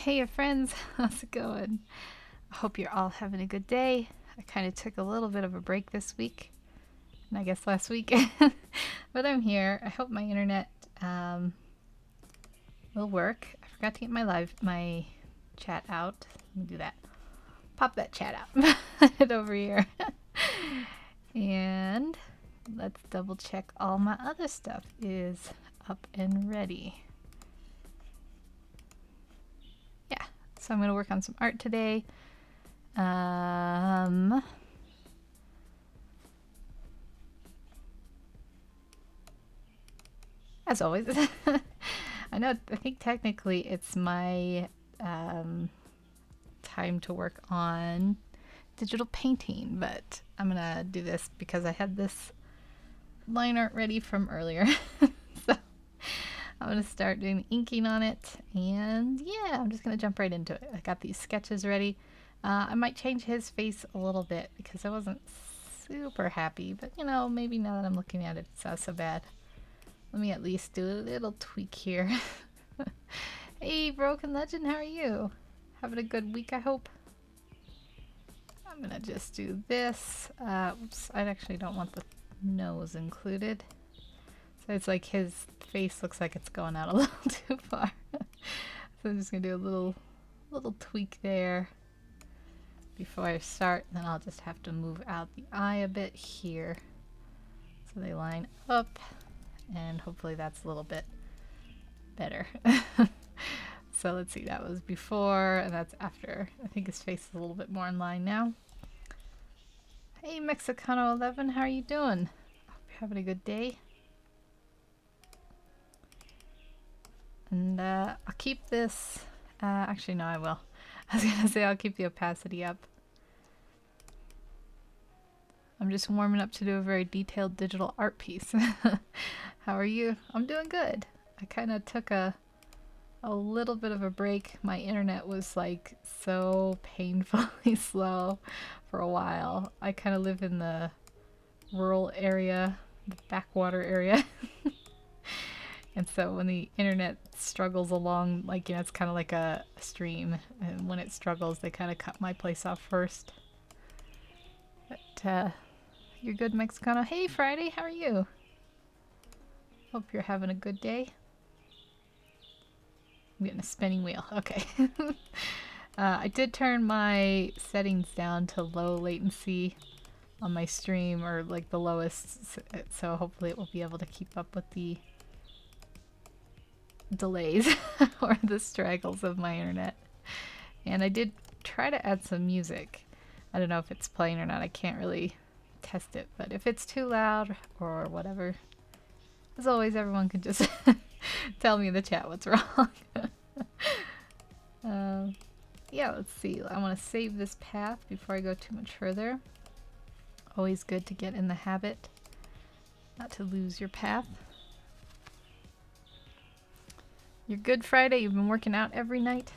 Hey, friends, how's it going? I hope you're all having a good day. I kind of took a little bit of a break this week, and I guess last week, but I'm here. I hope my internet will work. I forgot to get my chat out. Let me do that. Pop that chat out. Put it over here. And let's double check all my other stuff is up and ready. Yeah, so I'm going to work on some art today. As always, I think technically it's my time to work on digital painting, but I'm gonna do this because I had this line art ready from earlier. So I'm gonna start doing inking on it, and yeah, I'm just gonna jump right into it. I got these sketches ready. I might change his face a little bit because I wasn't super happy, but you know, maybe now that I'm looking at it, it's not so bad. Let me at least do a little tweak here. Hey, Broken Legend, how are you? Having a good week, I hope. I'm gonna just do this. Oops, I actually don't want the nose included. So it's like his face looks like it's going out a little too far. So I'm just gonna do a little tweak there before I start. Then I'll just have to move out the eye a bit here so they line up. And hopefully that's a little bit better. So let's see, that was before and that's after. I think his face is a little bit more in line now. Hey, Mexicano11, how are you doing? Hope you're having a good day. And I'll keep this, actually no, I will. I was gonna say I'll keep the opacity up. I'm just warming up to do a very detailed digital art piece. How are you? I'm doing good. I kind of took a little bit of a break. My internet was like so painfully slow for a while. I kind of live in the rural area, the backwater area. And so when the internet struggles along, like, you know, it's kind of like a stream. And when it struggles, they kind of cut my place off first. But you're good, Mexicano. Hey, Friday, how are you? Hope you're having a good day. I'm getting a spinning wheel. Okay. I did turn my settings down to low latency on my stream, or like the lowest, so hopefully it will be able to keep up with the delays or the straggles of my internet. And I did try to add some music. I don't know if it's playing or not. I can't really test it, but if it's too loud or whatever, as always, everyone can just tell me in the chat what's wrong. Yeah, let's see. I want to save this path before I go too much further. Always good to get in the habit not to lose your path. You're good, Friday? You've been working out every night?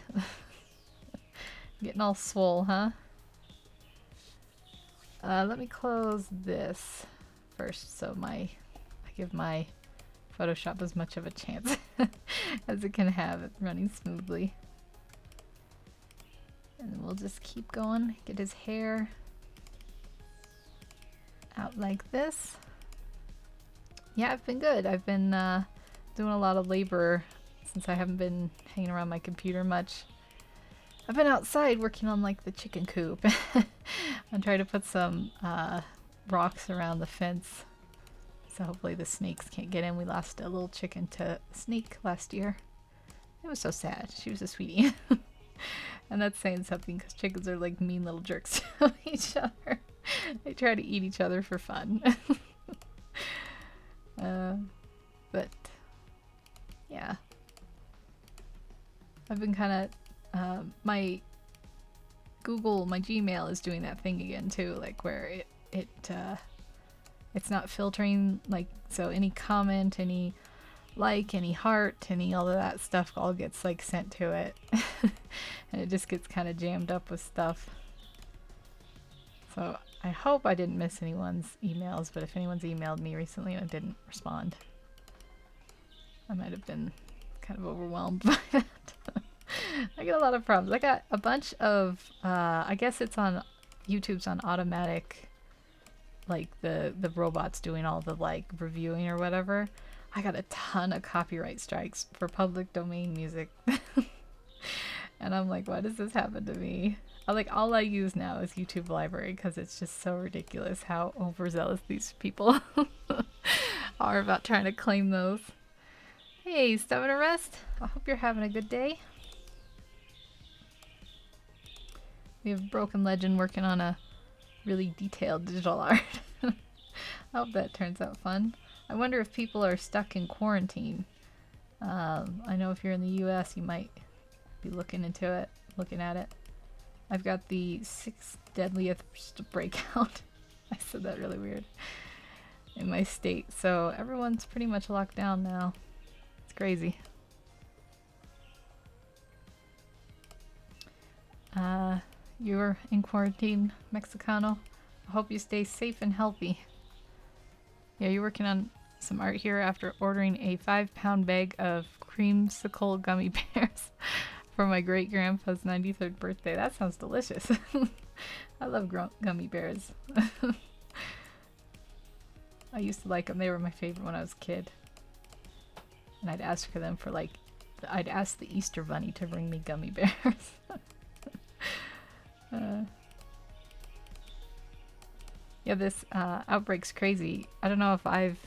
Getting all swole, huh? Let me close this first so I give my Photoshop as much of a chance as it can have it running smoothly. And we'll just keep going. Get his hair out like this. Yeah, I've been good. I've been doing a lot of labor since I haven't been hanging around my computer much. I've been outside working on like the chicken coop. I'm trying to put some rocks around the fence. So hopefully the snakes can't get in. We lost a little chicken to a snake last year. It was so sad. She was a sweetie. And that's saying something because chickens are like mean little jerks to each other. They try to eat each other for fun. But yeah. I've been kind of, my Gmail is doing that thing again too, like where it's not filtering, like, so any comment, any like, any heart, any all of that stuff all gets like sent to it. And it just gets kind of jammed up with stuff. So I hope I didn't miss anyone's emails, but if anyone's emailed me recently and I didn't respond, I might have been kind of overwhelmed by that. I get a lot of problems. I got a bunch of, I guess it's on, YouTube's on automatic, like the robots doing all the like reviewing or whatever. I got a ton of copyright strikes for public domain music. And I'm like, why does this happen to me? I like all I use now is YouTube Library because it's just so ridiculous how overzealous these people are about trying to claim those. Hey, stopping to rest? I hope you're having a good day. We have Broken Legend working on a really detailed digital art. I hope that turns out fun. I wonder if people are stuck in quarantine. I know if you're in the US, you might be looking at it. I've got the 6th deadliest breakout. I said that really weird. In my state, so everyone's pretty much locked down now. It's crazy. You're in quarantine, Mexicano. I hope you stay safe and healthy. Yeah, you're working on some art here after ordering a 5-pound bag of creamsicle gummy bears for my great-grandpa's 93rd birthday. That sounds delicious. I love gummy bears. I used to like them. They were my favorite when I was a kid. And I'd ask for them for like, I'd ask the Easter Bunny to bring me gummy bears. Yeah, this outbreak's crazy. I don't know if I've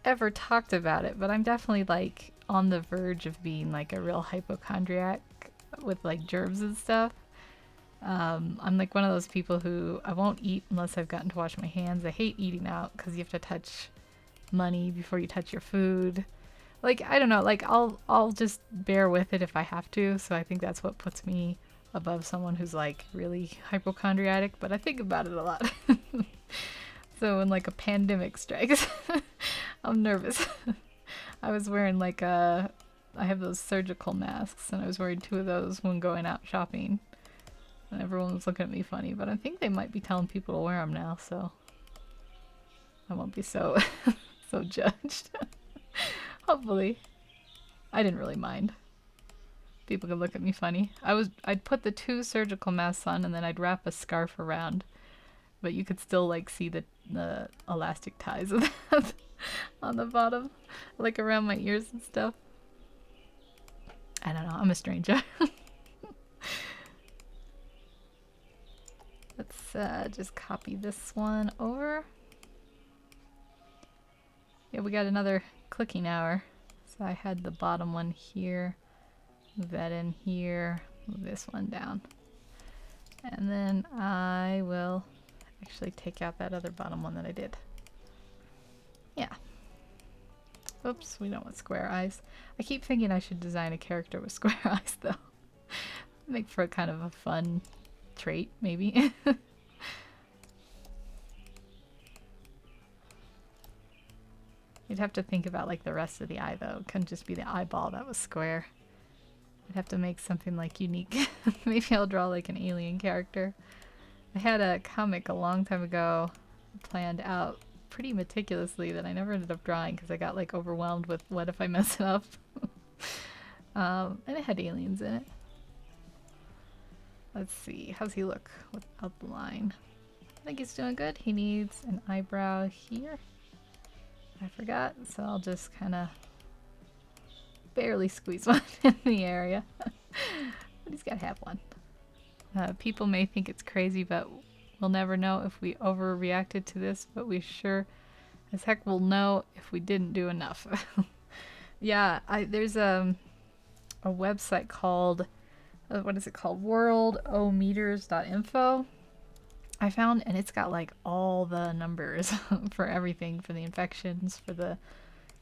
ever talked about it, but I'm definitely like on the verge of being like a real hypochondriac with like germs and stuff. I'm like one of those people who I won't eat unless I've gotten to wash my hands. I hate eating out because you have to touch money before you touch your food. Like, I don't know, like I'll just bear with it if I have to. So I think that's what puts me above someone who's like really hypochondriac, but I think about it a lot. So when like a pandemic strikes, I'm nervous. I was wearing like I have those surgical masks and I was wearing 2 of those when going out shopping. And everyone was looking at me funny, but I think they might be telling people to wear them now, so I won't be so so judged. Hopefully. I didn't really mind. People could look at me funny. I'd put the 2 surgical masks on and then I'd wrap a scarf around, but you could still like see the elastic ties of that on the bottom, like around my ears and stuff. I don't know. I'm a stranger. Let's just copy this one over. Yeah, we got another clicking hour. So I had the bottom one here. Move that in here. Move this one down. And then I will actually take out that other bottom one that I did. Yeah. Oops, we don't want square eyes. I keep thinking I should design a character with square eyes though. Make for a kind of a fun trait, maybe. You'd have to think about like the rest of the eye though. It couldn't just be the eyeball that was square. I'd have to make something like unique. Maybe I'll draw like an alien character. I had a comic a long time ago planned out pretty meticulously that I never ended up drawing because I got like overwhelmed with what if I mess it up. And it had aliens in it. Let's see, how's he look without the line? I think he's doing good. He needs an eyebrow here. I forgot, so I'll just kind of barely squeeze one in the area. But he's got to have one. People may think it's crazy, but we'll never know if we overreacted to this, but we sure as heck will know if we didn't do enough. Yeah, there's a website called what is it called? worldometers.info I found, and it's got like all the numbers for everything, for the infections, for the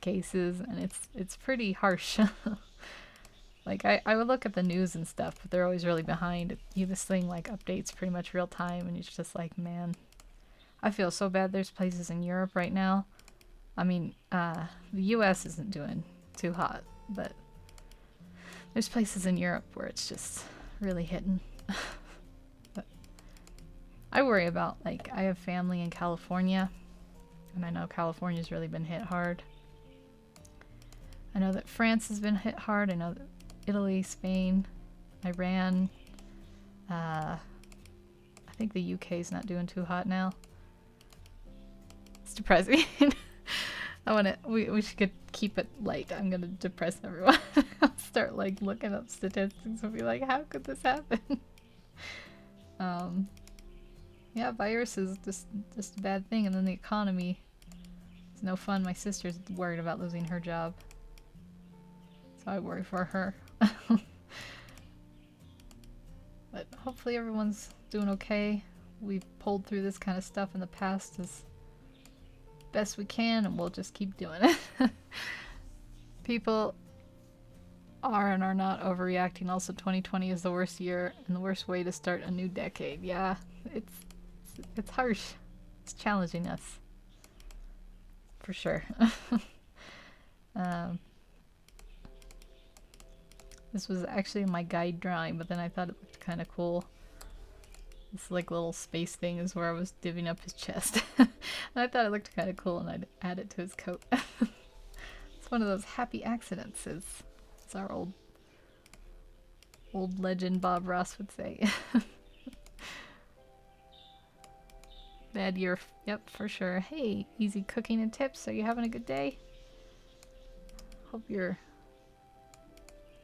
cases, and it's pretty harsh. Like I would look at the news and stuff, but they're always really behind. This thing like updates pretty much real time, and it's just like, man, I feel so bad. There's places in Europe right now. I mean, the US isn't doing too hot, but there's places in Europe where it's just really hitting. But I worry about, like, I have family in California, and I know California's really been hit hard. I know that France has been hit hard. I know that Italy, Spain, Iran. I think the UK is not doing too hot now. It's depressing. We should keep it light. I'm gonna depress everyone. I'll start like looking up statistics and be like, how could this happen? Yeah, virus is just a bad thing, and then the economy is no fun. My sister's worried about losing her job, so I worry for her. But hopefully everyone's doing okay. We've pulled through this kind of stuff in the past as best we can, and we'll just keep doing it. People are and are not overreacting. Also, 2020 is the worst year and the worst way to start a new decade. Yeah, it's harsh. It's challenging us. For sure. This was actually my guide drawing, but then I thought it looked kind of cool. This like little space thing is where I was divvying up his chest. And I thought it looked kind of cool, and I'd add it to his coat. It's one of those happy accidents, as our old legend Bob Ross would say. Bad year. Yep, for sure. Hey, easy cooking and tips. Are you having a good day? Hope you're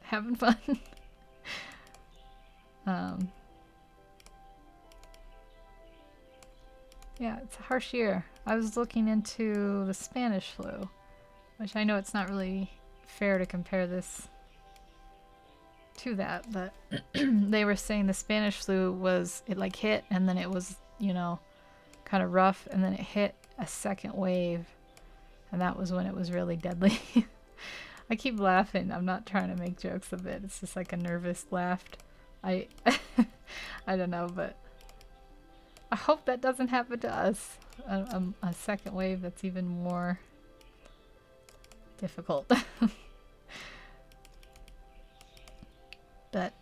having fun. Yeah, it's a harsh year. I was looking into the Spanish flu, which I know it's not really fair to compare this to that, but they were saying the Spanish flu was, it like hit and then it was, you know, kind of rough, and then it hit a second wave, and that was when it was really deadly. I keep laughing. I'm not trying to make jokes of it. It's just like a nervous laugh. I don't know, but I hope that doesn't happen to us. A second wave that's even more difficult. But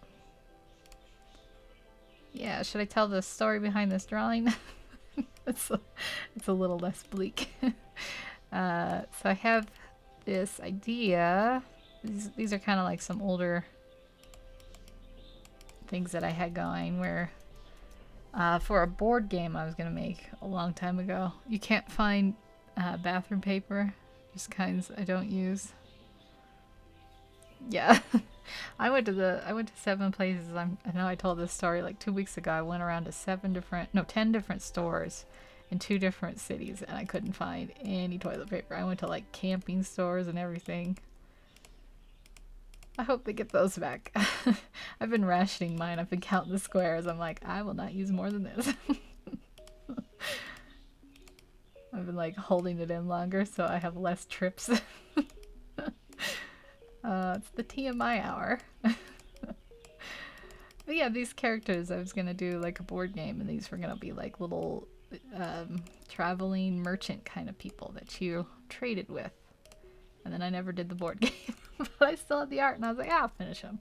yeah, should I tell the story behind this drawing? It's a little less bleak. So I have this idea. These are kind of like some older things that I had going, where for a board game I was gonna make a long time ago. You can't find bathroom paper, just kinds I don't use. Yeah. I went to 7 places. I know I told this story like 2 weeks ago. I went around to 10 different stores in 2 different cities, and I couldn't find any toilet paper. I went to like camping stores and everything. I hope they get those back. I've been rationing mine. I've been counting the squares. I'm like, I will not use more than this. I've been like holding it in longer so I have less trips. It's the TMI hour. But yeah, these characters, I was gonna do like a board game, and these were gonna be like little traveling merchant kind of people that you traded with. And then I never did the board game, but I still had the art, and I was like, I'll finish them.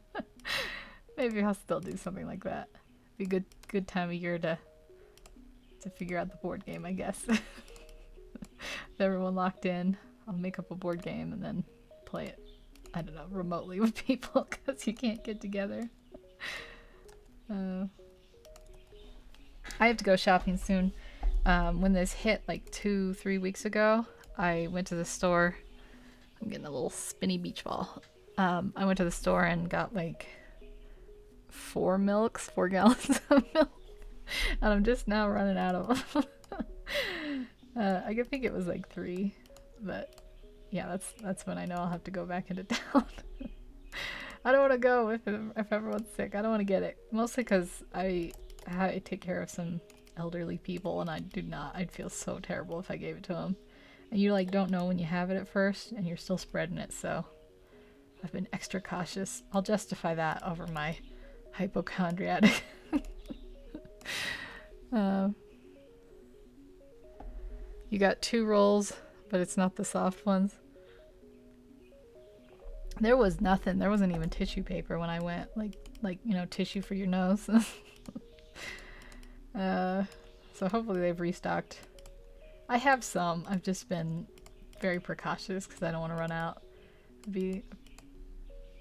Maybe I'll still do something like that. Be a good time of year to figure out the board game, I guess. With everyone locked in, I'll make up a board game and then play it, I don't know, remotely with people, because you can't get together. I have to go shopping soon. When this hit like 2-3 weeks ago, I went to the store. I'm getting a little spinny beach ball. I went to the store and got like 4 gallons of milk, and I'm just now running out of them. I could think it was like 3, but yeah, that's when I know I'll have to go back into town. I don't want to go if everyone's sick. I don't want to get it, mostly because I take care of some elderly people, and I'd feel so terrible if I gave it to them. And you like don't know when you have it at first, and you're still spreading it, so I've been extra cautious. I'll justify that over my hypochondriac. You got 2 rolls, but it's not the soft ones. There was nothing. There wasn't even tissue paper when I went. Like you know, tissue for your nose. So hopefully they've restocked. I have some. I've just been very precautious because I don't want to run out. It'd be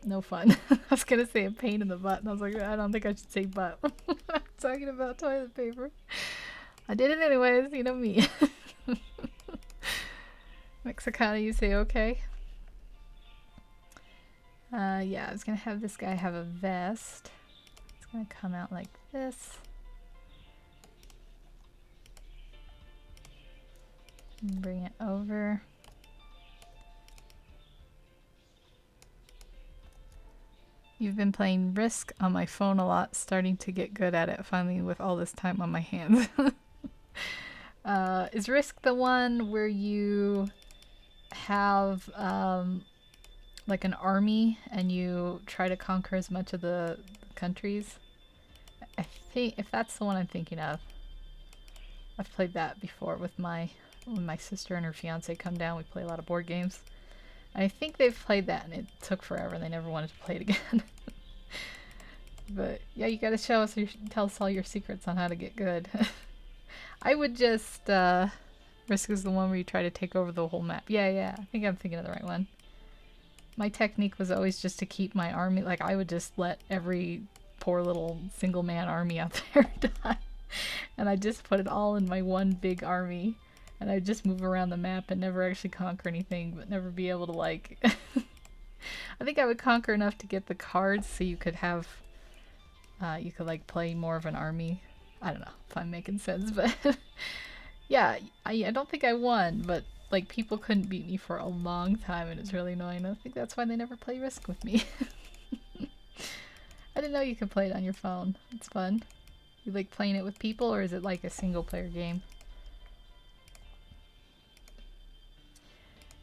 no fun. I was gonna say a pain in the butt, and I was like, I don't think I should say butt. I'm talking about toilet paper. I did it anyways, you know me. Mexicana, you say okay? Yeah, I was gonna have this guy have a vest. It's gonna come out like this. And bring it over. You've been playing Risk on my phone a lot, starting to get good at it finally with all this time on my hands. Is Risk the one where you have like an army and you try to conquer as much of the countries? I think if that's the one I'm thinking of. I've played that before with when my sister and her fiance come down. We play a lot of board games. I think they've played that and it took forever and they never wanted to play it again. But yeah, you gotta tell us all your secrets on how to get good. I would just, Risk is the one where you try to take over the whole map. Yeah, I think I'm thinking of the right one. My technique was always just to keep my army, like I would just let every poor little single man army out there die. And I just put it all in my one big army. And I'd just move around the map and never actually conquer anything, but never be able to like... I think I would conquer enough to get the cards so you could have... you could like play more of an army. I don't know if I'm making sense, but... yeah, I don't think I won, but like people couldn't beat me for a long time and it's really annoying. I think that's why they never play Risk with me. I didn't know you could play it on your phone. It's fun. You like playing it with people or is it like a single player game?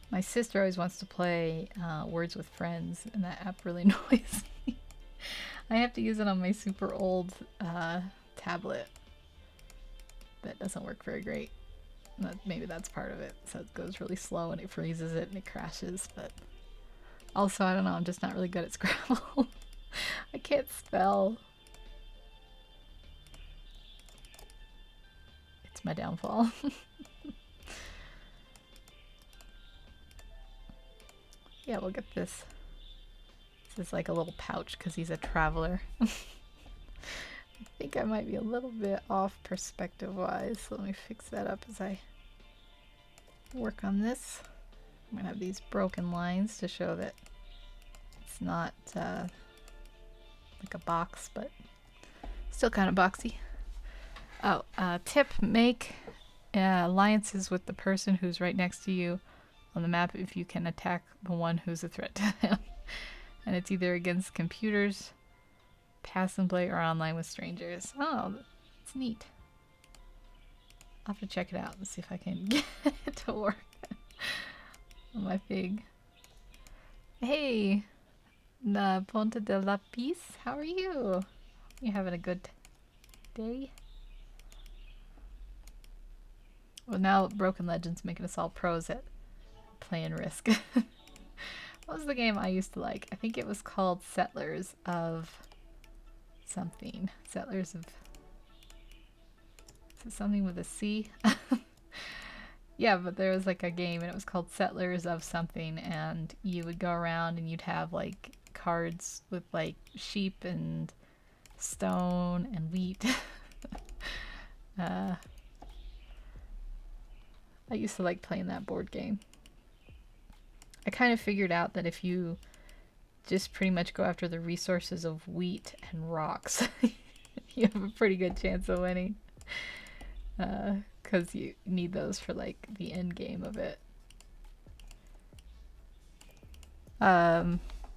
My sister always wants to play Words with Friends, and that app really annoys me. I have to use it on my super old tablet. That doesn't work very great. Maybe that's part of it. So it goes really slow and it freezes it and it crashes. But also, I don't know, I'm just not really good at Scrabble. I can't spell. It's my downfall. Yeah, we'll get this. This is like a little pouch because he's a traveler. I think I might be a little bit off perspective-wise, so let me fix that up as I work on this. I'm going to have these broken lines to show that it's not like a box, but still kind of boxy. Oh, tip, make alliances with the person who's right next to you on the map if you can attack the one who's a threat to them. And it's either against computers, pass and play, or online with strangers. Oh, it's neat. I'll have to check it out and see if I can get it to work on my Fig. Hey, the Ponte de la Peace, how are you? You having a good day? Well, now Broken Legends making us all pros at playing Risk. What was the game I used to like? I think it was called Settlers of something. Settlers of... Is it something with a C? Yeah, but there was like a game and it was called Settlers of something, and you would go around and you'd have like cards with like sheep and stone and wheat. I used to like playing that board game. I kind of figured out that if you just pretty much go after the resources of wheat and rocks, you have a pretty good chance of winning. Because you need those for like the end game of it.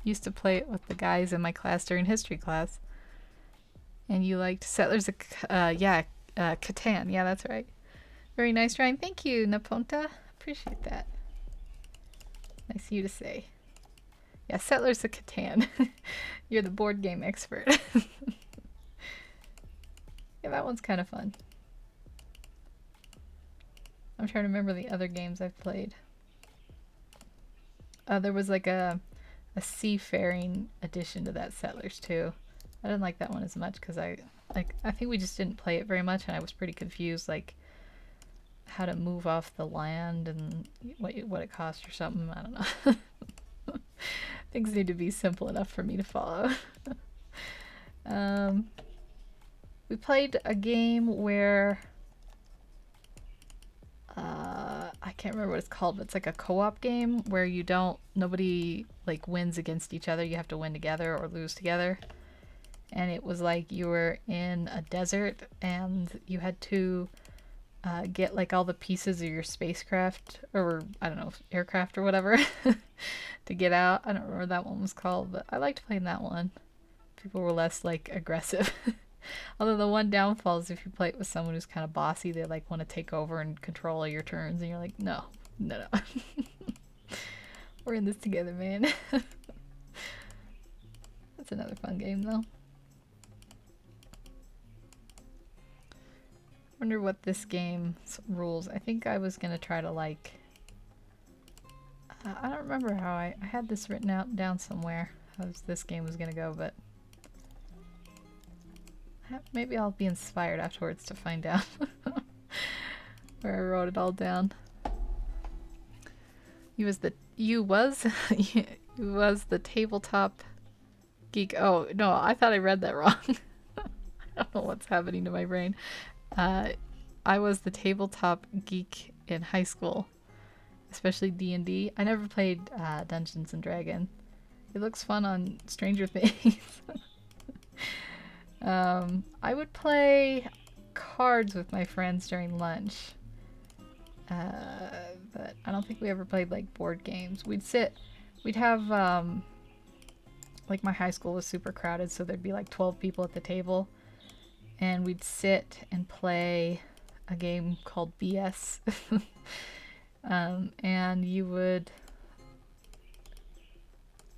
Used to play it with the guys in my class during history class. And you liked Settlers of, Catan. Yeah, that's right. Very nice, Ryan. Thank you, Naponta. Appreciate that. Nice of you to say. Yeah, Settlers of Catan. You're the board game expert. Yeah, that one's kind of fun. I'm trying to remember the other games I've played. There was like a seafaring addition to that Settlers too. I didn't like that one as much because I think we just didn't play it very much, and I was pretty confused, like how to move off the land and what it cost or something. I don't know. Things need to be simple enough for me to follow. We played a game where I can't remember what it's called, but it's like a co-op game where you don't, nobody like wins against each other. You have to win together or lose together. And it was like you were in a desert and you had to get like all the pieces of your spacecraft or I don't know, aircraft or whatever to get out. I don't remember what that one was called, but I liked playing that one. People were less like aggressive. Although the one downfall is if you play it with someone who's kind of bossy, they like want to take over and control all your turns, and you're like, no, no, no. We're in this together, man. That's another fun game, though. Wonder what this game's rules. I think I was gonna try to like. I don't remember how I had this written out down somewhere. How this game was gonna go, but. Maybe I'll be inspired afterwards to find out where I wrote it all down. You was the tabletop geek. Oh no, I thought I read that wrong. I don't know what's happening to my brain. I was the tabletop geek in high school, especially D&D. I never played Dungeons and Dragons. It looks fun on Stranger Things. I would play cards with my friends during lunch, but I don't think we ever played like board games. We'd have, like my high school was super crowded, so there'd be like 12 people at the table, and we'd sit and play a game called BS, and you would,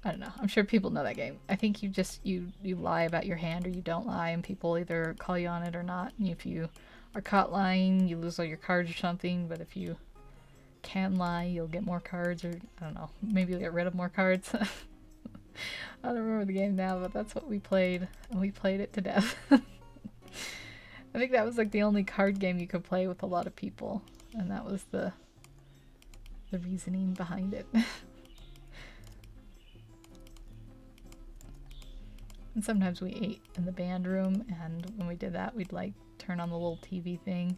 I don't know. I'm sure people know that game. I think you just you lie about your hand or you don't lie, and people either call you on it or not. And if you are caught lying, you lose all your cards or something. But if you can lie, you'll get more cards, or I don't know. Maybe you'll get rid of more cards. I don't remember the game now, but that's what we played, and we played it to death. I think that was like the only card game you could play with a lot of people, and that was the reasoning behind it. And sometimes we ate in the band room, and when we did that, we'd like turn on the little TV thing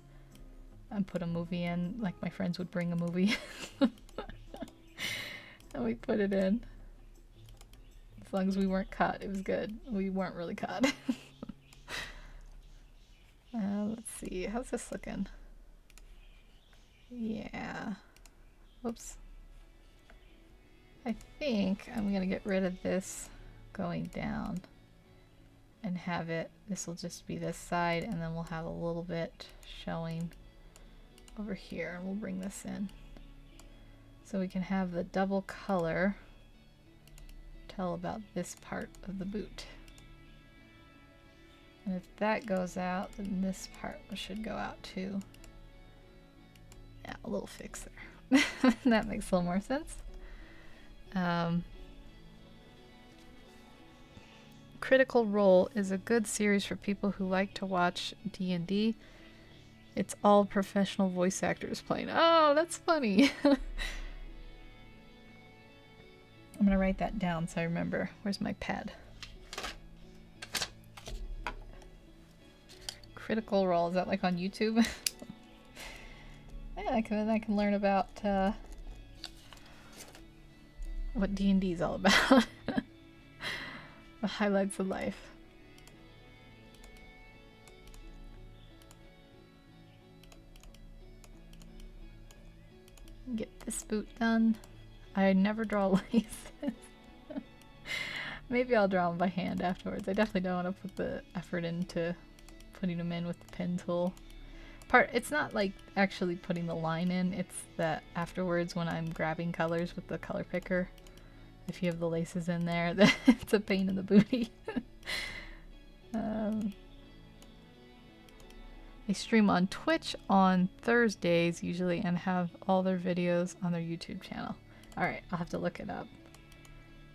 and put a movie in. Like my friends would bring a movie and we put it in. As long as we weren't caught, it was good. We weren't really caught. Let's see, how's this looking? Yeah. Whoops. I think I'm gonna get rid of this going down and have it, this will just be this side, and then we'll have a little bit showing over here, and we'll bring this in so we can have the double color tell about this part of the boot. And if that goes out, then this part should go out too. Yeah, a little fix there. That makes a little more sense. Critical Role is a good series for people who like to watch D&D. It's all professional voice actors playing. Oh, that's funny. I'm gonna write that down so I remember. Where's my pad? Critical Role, is that like on YouTube? Yeah, I can learn about what D&D is all about. The highlights of life. Get this boot done. I never draw laces. Maybe I'll draw them by hand afterwards. I definitely don't want to put the effort into putting them in with the pen tool. It's not like actually putting the line in, it's that afterwards when I'm grabbing colors with the color picker. If you have the laces in there, it's a pain in the booty. They stream on Twitch on Thursdays usually and have all their videos on their YouTube channel. Alright, I'll have to look it up.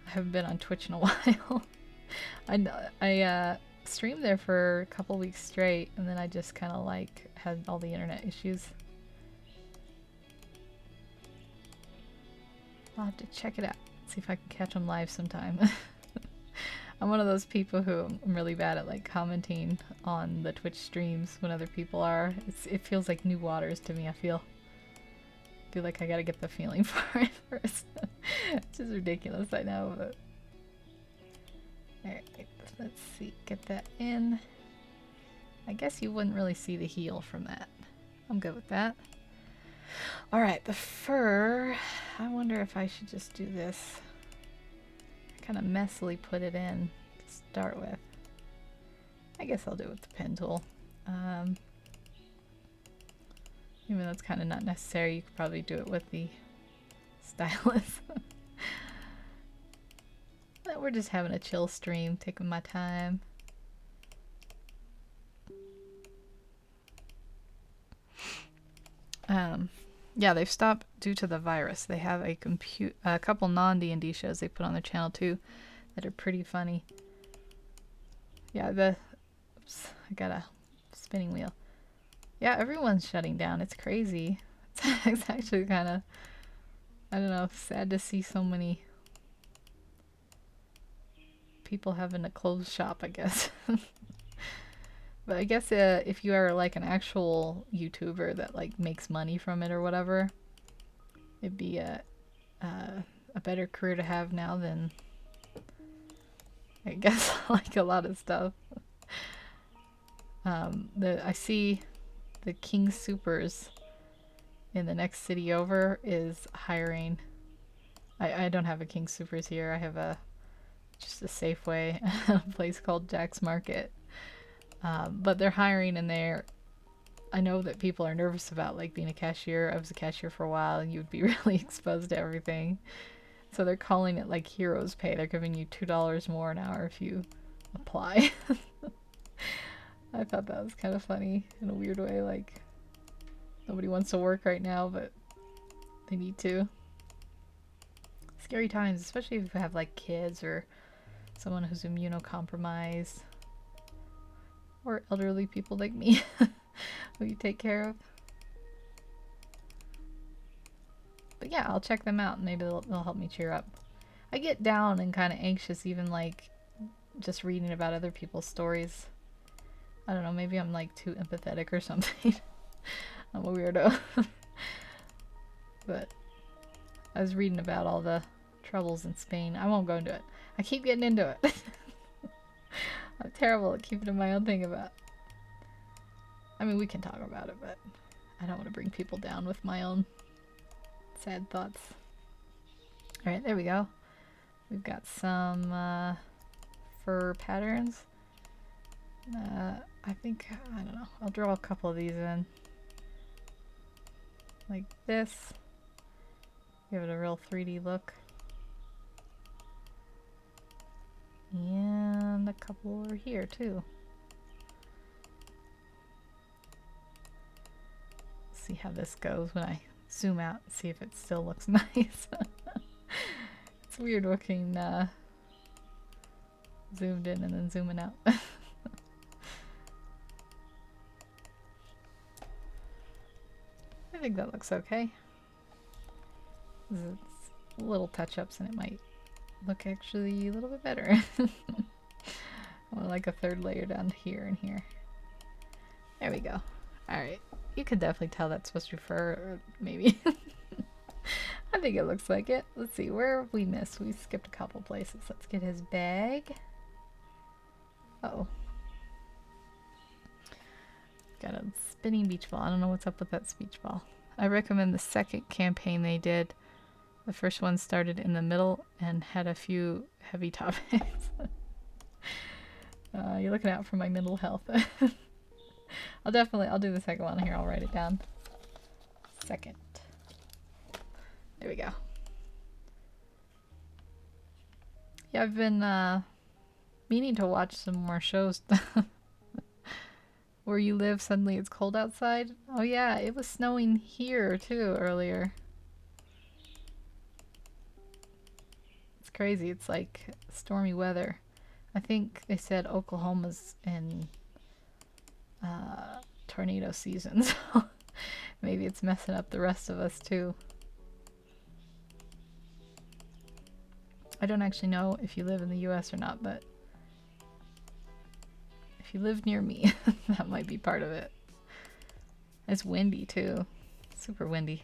I haven't been on Twitch in a while. I streamed there for a couple weeks straight, and then I just kind of like had all the internet issues. I'll have to check it out. See if I can catch them live sometime. I'm one of those people who I'm really bad at like commenting on the Twitch streams when other people are. It feels like new waters to me. I feel like I gotta get the feeling for it first. Which is ridiculous, I know, but alright, let's see, get that in. I guess you wouldn't really see the heel from that. I'm good with that. Alright, the fur, I wonder if I should just do this. Kind of messily put it in to start with. I guess I'll do it with the pen tool. Even though it's kind of not necessary, you could probably do it with the stylus. But we're just having a chill stream, taking my time. Yeah, they've stopped due to the virus. They have a couple non-D&D shows they put on their channel too that are pretty funny. Yeah, oops, I got a spinning wheel. Yeah, everyone's shutting down. It's crazy. It's actually kind of, I don't know, sad to see so many people having to close shop, I guess. But I guess if you are like an actual YouTuber that like makes money from it or whatever, it'd be a better career to have now than, I guess, like a lot of stuff. I see the King Supers in the next city over is hiring. I don't have a King Supers here. I have just a Safeway, a place called Jack's Market. But they're hiring, and I know that people are nervous about like being a cashier. I was a cashier for a while, and you would be really exposed to everything. So they're calling it like heroes pay. They're giving you $2 more an hour if you apply. I thought that was kind of funny in a weird way. Like, nobody wants to work right now, but they need to. Scary times, especially if you have like kids or someone who's immunocompromised. Or elderly people like me who you take care of. But yeah, I'll check them out and maybe they'll help me cheer up. I get down and kind of anxious even like just reading about other people's stories. I don't know, maybe I'm like too empathetic or something. I'm a weirdo. But I was reading about all the troubles in Spain. I won't go into it. I keep getting into it. I'm terrible at keeping my own thing about. I mean, we can talk about it, but I don't want to bring people down with my own sad thoughts. Alright, there we go. We've got some fur patterns. I think, I don't know, I'll draw a couple of these in. Like this. Give it a real 3D look. And a couple over here too. See how this goes when I zoom out and see if it still looks nice. It's weird looking zoomed in and then zooming out. I think that looks okay. It's little touch-ups and it might look actually a little bit better. I want like a third layer down here and here. There we go. Alright. You could definitely tell that's supposed to be fur, or maybe. I think it looks like it. Let's see, where have we missed? We skipped a couple places. Let's get his bag. Uh-oh. Got a spinning beach ball. I don't know what's up with that beach ball. I recommend the second campaign they did. The first one started in the middle and had a few heavy topics. You're looking out for my mental health. I'll do the second one here. I'll write it down. Second. There we go. Yeah, I've been meaning to watch some more shows. Where you live, suddenly it's cold outside. Oh yeah, it was snowing here too earlier. It's crazy. It's like stormy weather. I think they said Oklahoma's in tornado season, so maybe it's messing up the rest of us too. I don't actually know if you live in the US or not, but if you live near me, that might be part of it. It's windy too. Super windy.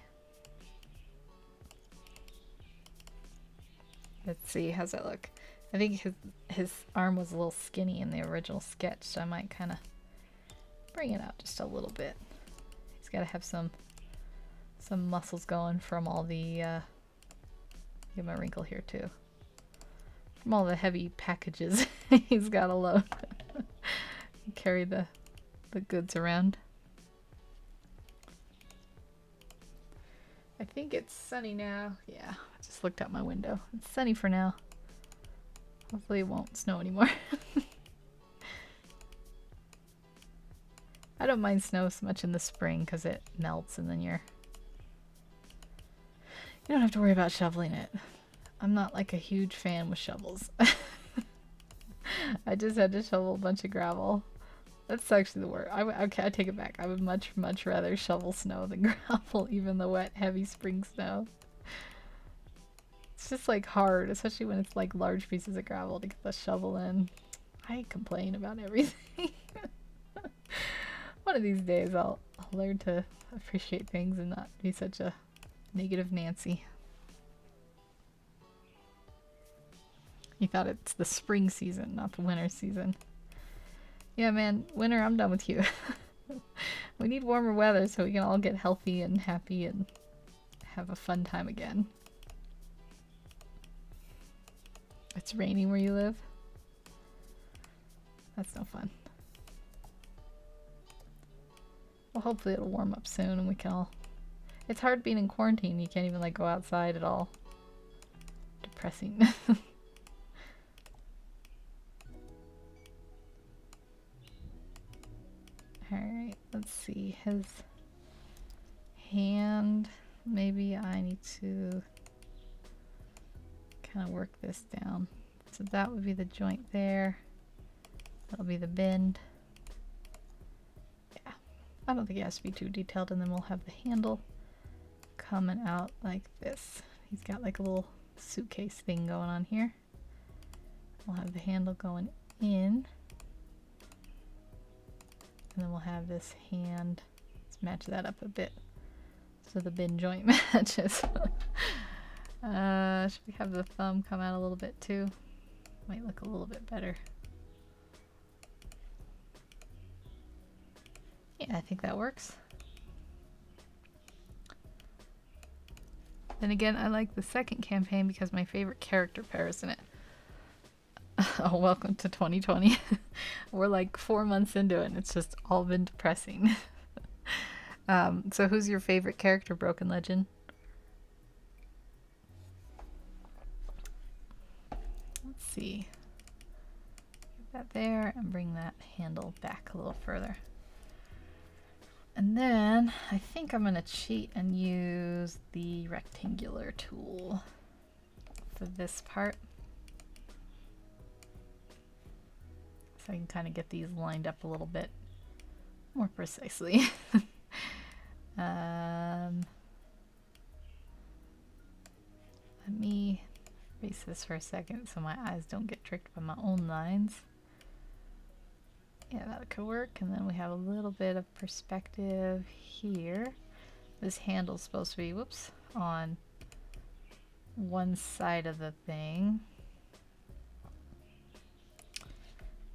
Let's see, how's that look? I think his arm was a little skinny in the original sketch, so I might kind of bring it out just a little bit. He's got to have some muscles going from all the give him a wrinkle here too. From all the heavy packages he's got to load. Carry the goods around. I think it's sunny now. Yeah, I just looked out my window. It's sunny for now. Hopefully it won't snow anymore. I don't mind snow so much in the spring because it melts and then you don't have to worry about shoveling it. I'm not like a huge fan with shovels. I just had to shovel a bunch of gravel. That's actually the word. Okay, I take it back. I would much rather shovel snow than gravel, even the wet, heavy spring snow. It's just like hard, especially when it's like large pieces of gravel to get the shovel in. I complain about everything. One of these days I'll learn to appreciate things and not be such a negative Nancy. You thought it's the spring season, not the winter season. Yeah, man, winter, I'm done with you. We need warmer weather so we can all get healthy and happy and have a fun time again. It's raining where you live? That's no fun. Well, hopefully it'll warm up soon and we can all... It's hard being in quarantine. You can't even like go outside at all. Depressing. Alright, let's see. His hand, maybe I need to kind of work this down. So that would be the joint there. That'll be the bend. Yeah, I don't think it has to be too detailed, and then we'll have the handle coming out like this. He's got like a little suitcase thing going on here. We'll have the handle going in. And then we'll have this hand. Let's match that up a bit so the bin joint matches. Should we have the thumb come out a little bit too? Might look a little bit better. Yeah, I think that works. Then again, I like the second campaign because my favorite character pair is in it. Oh, welcome to 2020. We're like 4 months into it and it's just all been depressing. So who's your favorite character, Broken Legend? Let's see. Get that there and bring that handle back a little further. And then I think I'm going to cheat and use the rectangular tool for this part. So I can kind of get these lined up a little bit more precisely. Let me erase this for a second so my eyes don't get tricked by my own lines. Yeah, that could work. And then we have a little bit of perspective here. This handle's supposed to be, whoops, on one side of the thing.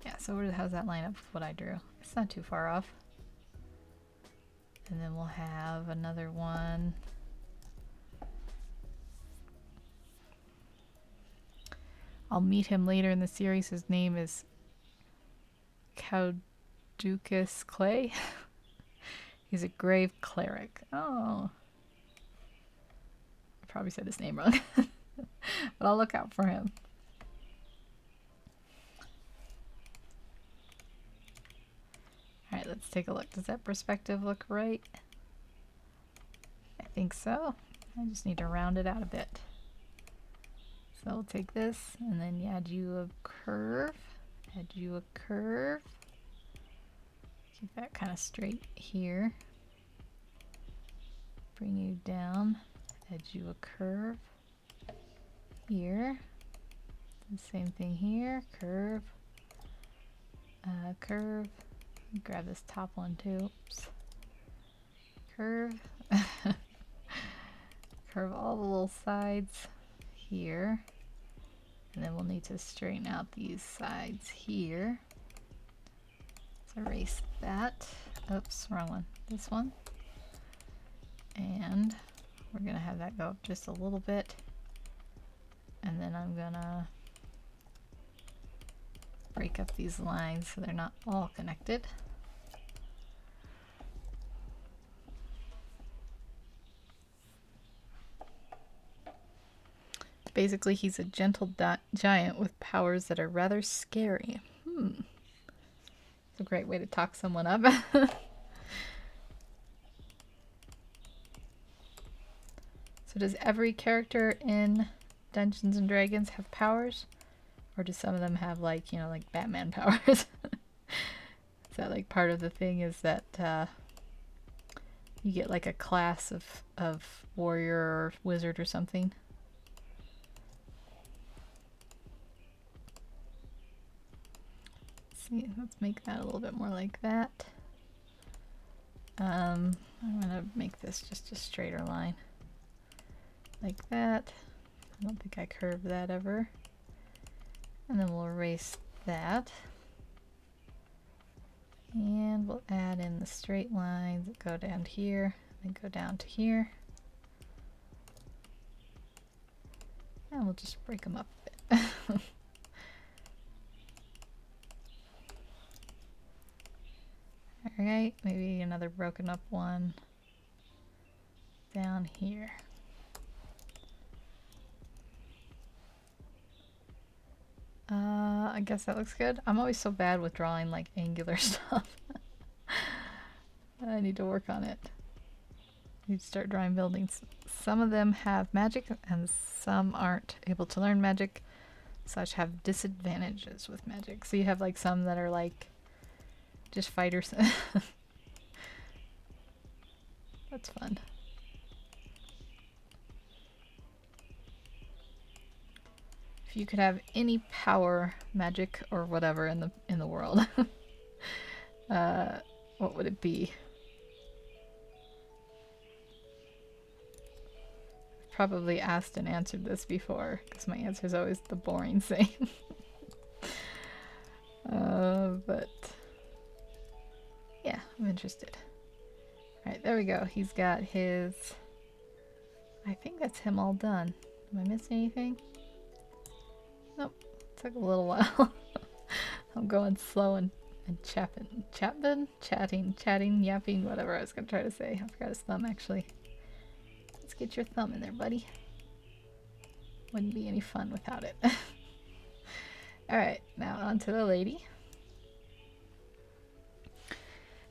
Yeah, so how's that line up with what I drew? It's not too far off. And then we'll have another one. I'll meet him later in the series. His name is Cauducus Clay. He's a grave cleric. Oh. I probably said his name wrong. But I'll look out for him. Alright, let's take a look. Does that perspective look right? I think so. I just need to round it out a bit. So I'll take this and then add you a curve. Add you a curve. Keep that kind of straight here. Bring you down. Add you a curve here. The same thing here. Curve. Curve. Grab this top one too. Oops. Curve. Curve all the little sides here. And then we'll need to straighten out these sides here. Let's erase that. Oops, wrong one. This one. And we're gonna have that go up just a little bit. And then I'm gonna break up these lines so they're not all connected. Basically, he's a gentle giant with powers that are rather scary. It's a great way to talk someone up. So does every character in Dungeons and Dragons have powers? Or do some of them have, like, you know, like Batman powers? Is that like part of the thing, is that you get like a class of warrior or wizard or something? See, let's make that a little bit more like that. I'm gonna make this just a straighter line. Like that. I don't think I curved that ever. And then we'll erase that. And we'll add in the straight lines that go down here, and go down to here. And we'll just break them up a bit. Alright, maybe another broken up one down here. I guess that looks good. I'm always so bad with drawing like angular stuff. I need to work on it. I need to start drawing buildings. Some of them have magic and some aren't able to learn magic, / have disadvantages with magic. So you have like some that are like just fighters. That's fun. If you could have any power, magic or whatever in the world, what would it be? I've probably asked and answered this before because my answer is always the boring same. But yeah, I'm interested. Alright, there we go. He's got his... I think that's him all done. Am I missing anything? Nope. Took a little while. I'm going slow and chatting, yapping, whatever I was going to try to say. I forgot his thumb, actually. Let's get your thumb in there, buddy. Wouldn't be any fun without it. Alright, now on to the lady.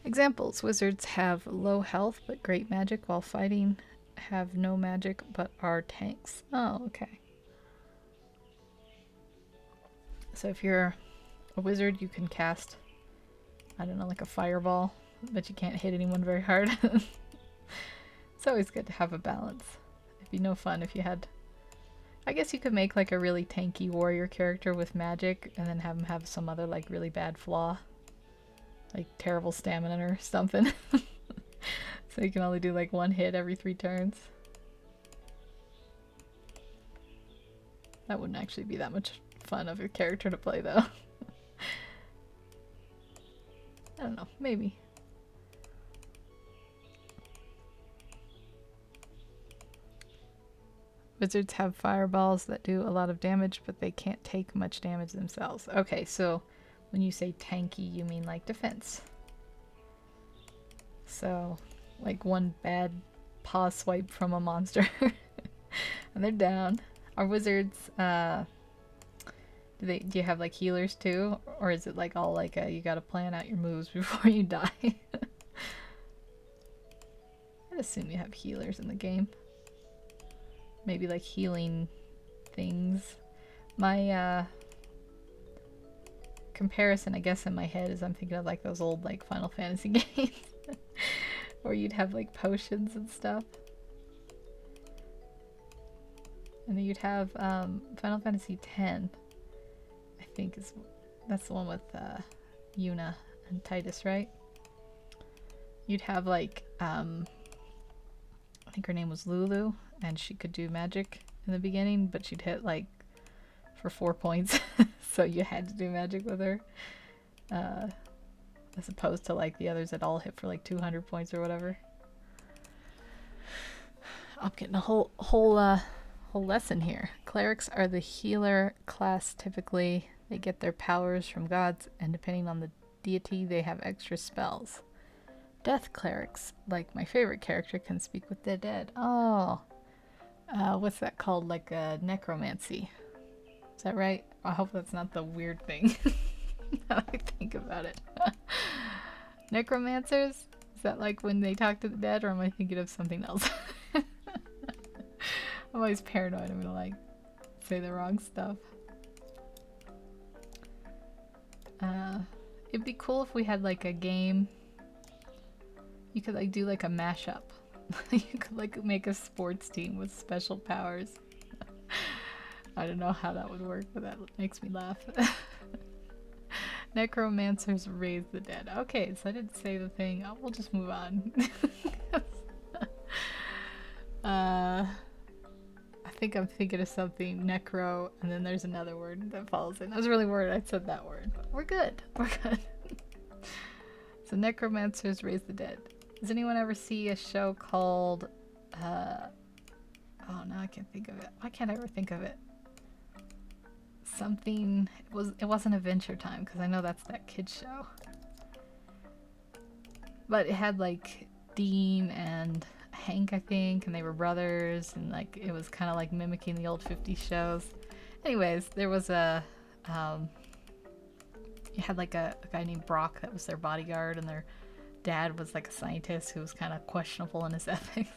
Examples. Wizards have low health but great magic, while fighting have no magic but are tanks. Oh, okay. So if you're a wizard, you can cast, I don't know, like a fireball, but you can't hit anyone very hard. It's always good to have a balance. It'd be no fun if you had... I guess you could make like a really tanky warrior character with magic and then have him have some other like really bad flaw. Like terrible stamina or something. So you can only do like one hit every 3 turns. That wouldn't actually be that much fun of a character to play though. I don't know, maybe. Wizards have fireballs that do a lot of damage, but they can't take much damage themselves. Okay, so when you say tanky, you mean like defense. So, like one bad paw swipe from a monster and they're down. Are wizards, do you have like healers too? Or is it like all like you gotta plan out your moves before you die? I'd assume you have healers in the game. Maybe like healing things. My comparison, I guess, in my head is I'm thinking of like those old like Final Fantasy games where you'd have like potions and stuff. And then you'd have Final Fantasy X think that's the one with Yuna and Titus, right? You'd have like I think her name was Lulu, and she could do magic in the beginning, but she'd hit like for 4 points, so you had to do magic with her, as opposed to like the others that all hit for like 200 points or whatever. I'm getting a whole lesson here. Clerics are the healer class typically. They get their powers from gods, and depending on the deity, they have extra spells. Death clerics, like my favorite character, can speak with the dead. Oh, what's that called? Like a necromancy. Is that right? I hope that's not the weird thing. Now I think about it. Necromancers? Is that like when they talk to the dead, or am I thinking of something else? I'm always paranoid I'm gonna like say the wrong stuff. It'd be cool if we had like a game. You could like do like a mashup. You could like make a sports team with special powers. I don't know how that would work, but that makes me laugh. Necromancers raise the dead. Okay, so I didn't say the thing. Oh, we'll just move on. I think I'm thinking of something. Necro, and then there's another word that follows it. I was really worried I said that word, but we're good. We're good. So necromancers raise the dead. Does anyone ever see a show called, oh, now I can't think of it. Why can't I ever think of it? Something, it wasn't Adventure Time, because I know that's that kid's show. But it had like Dean and Hank, I think, and they were brothers, and like it was kind of like mimicking the old 50s shows. Anyways, there was you had like a guy named Brock that was their bodyguard, and their dad was like a scientist who was kind of questionable in his ethics.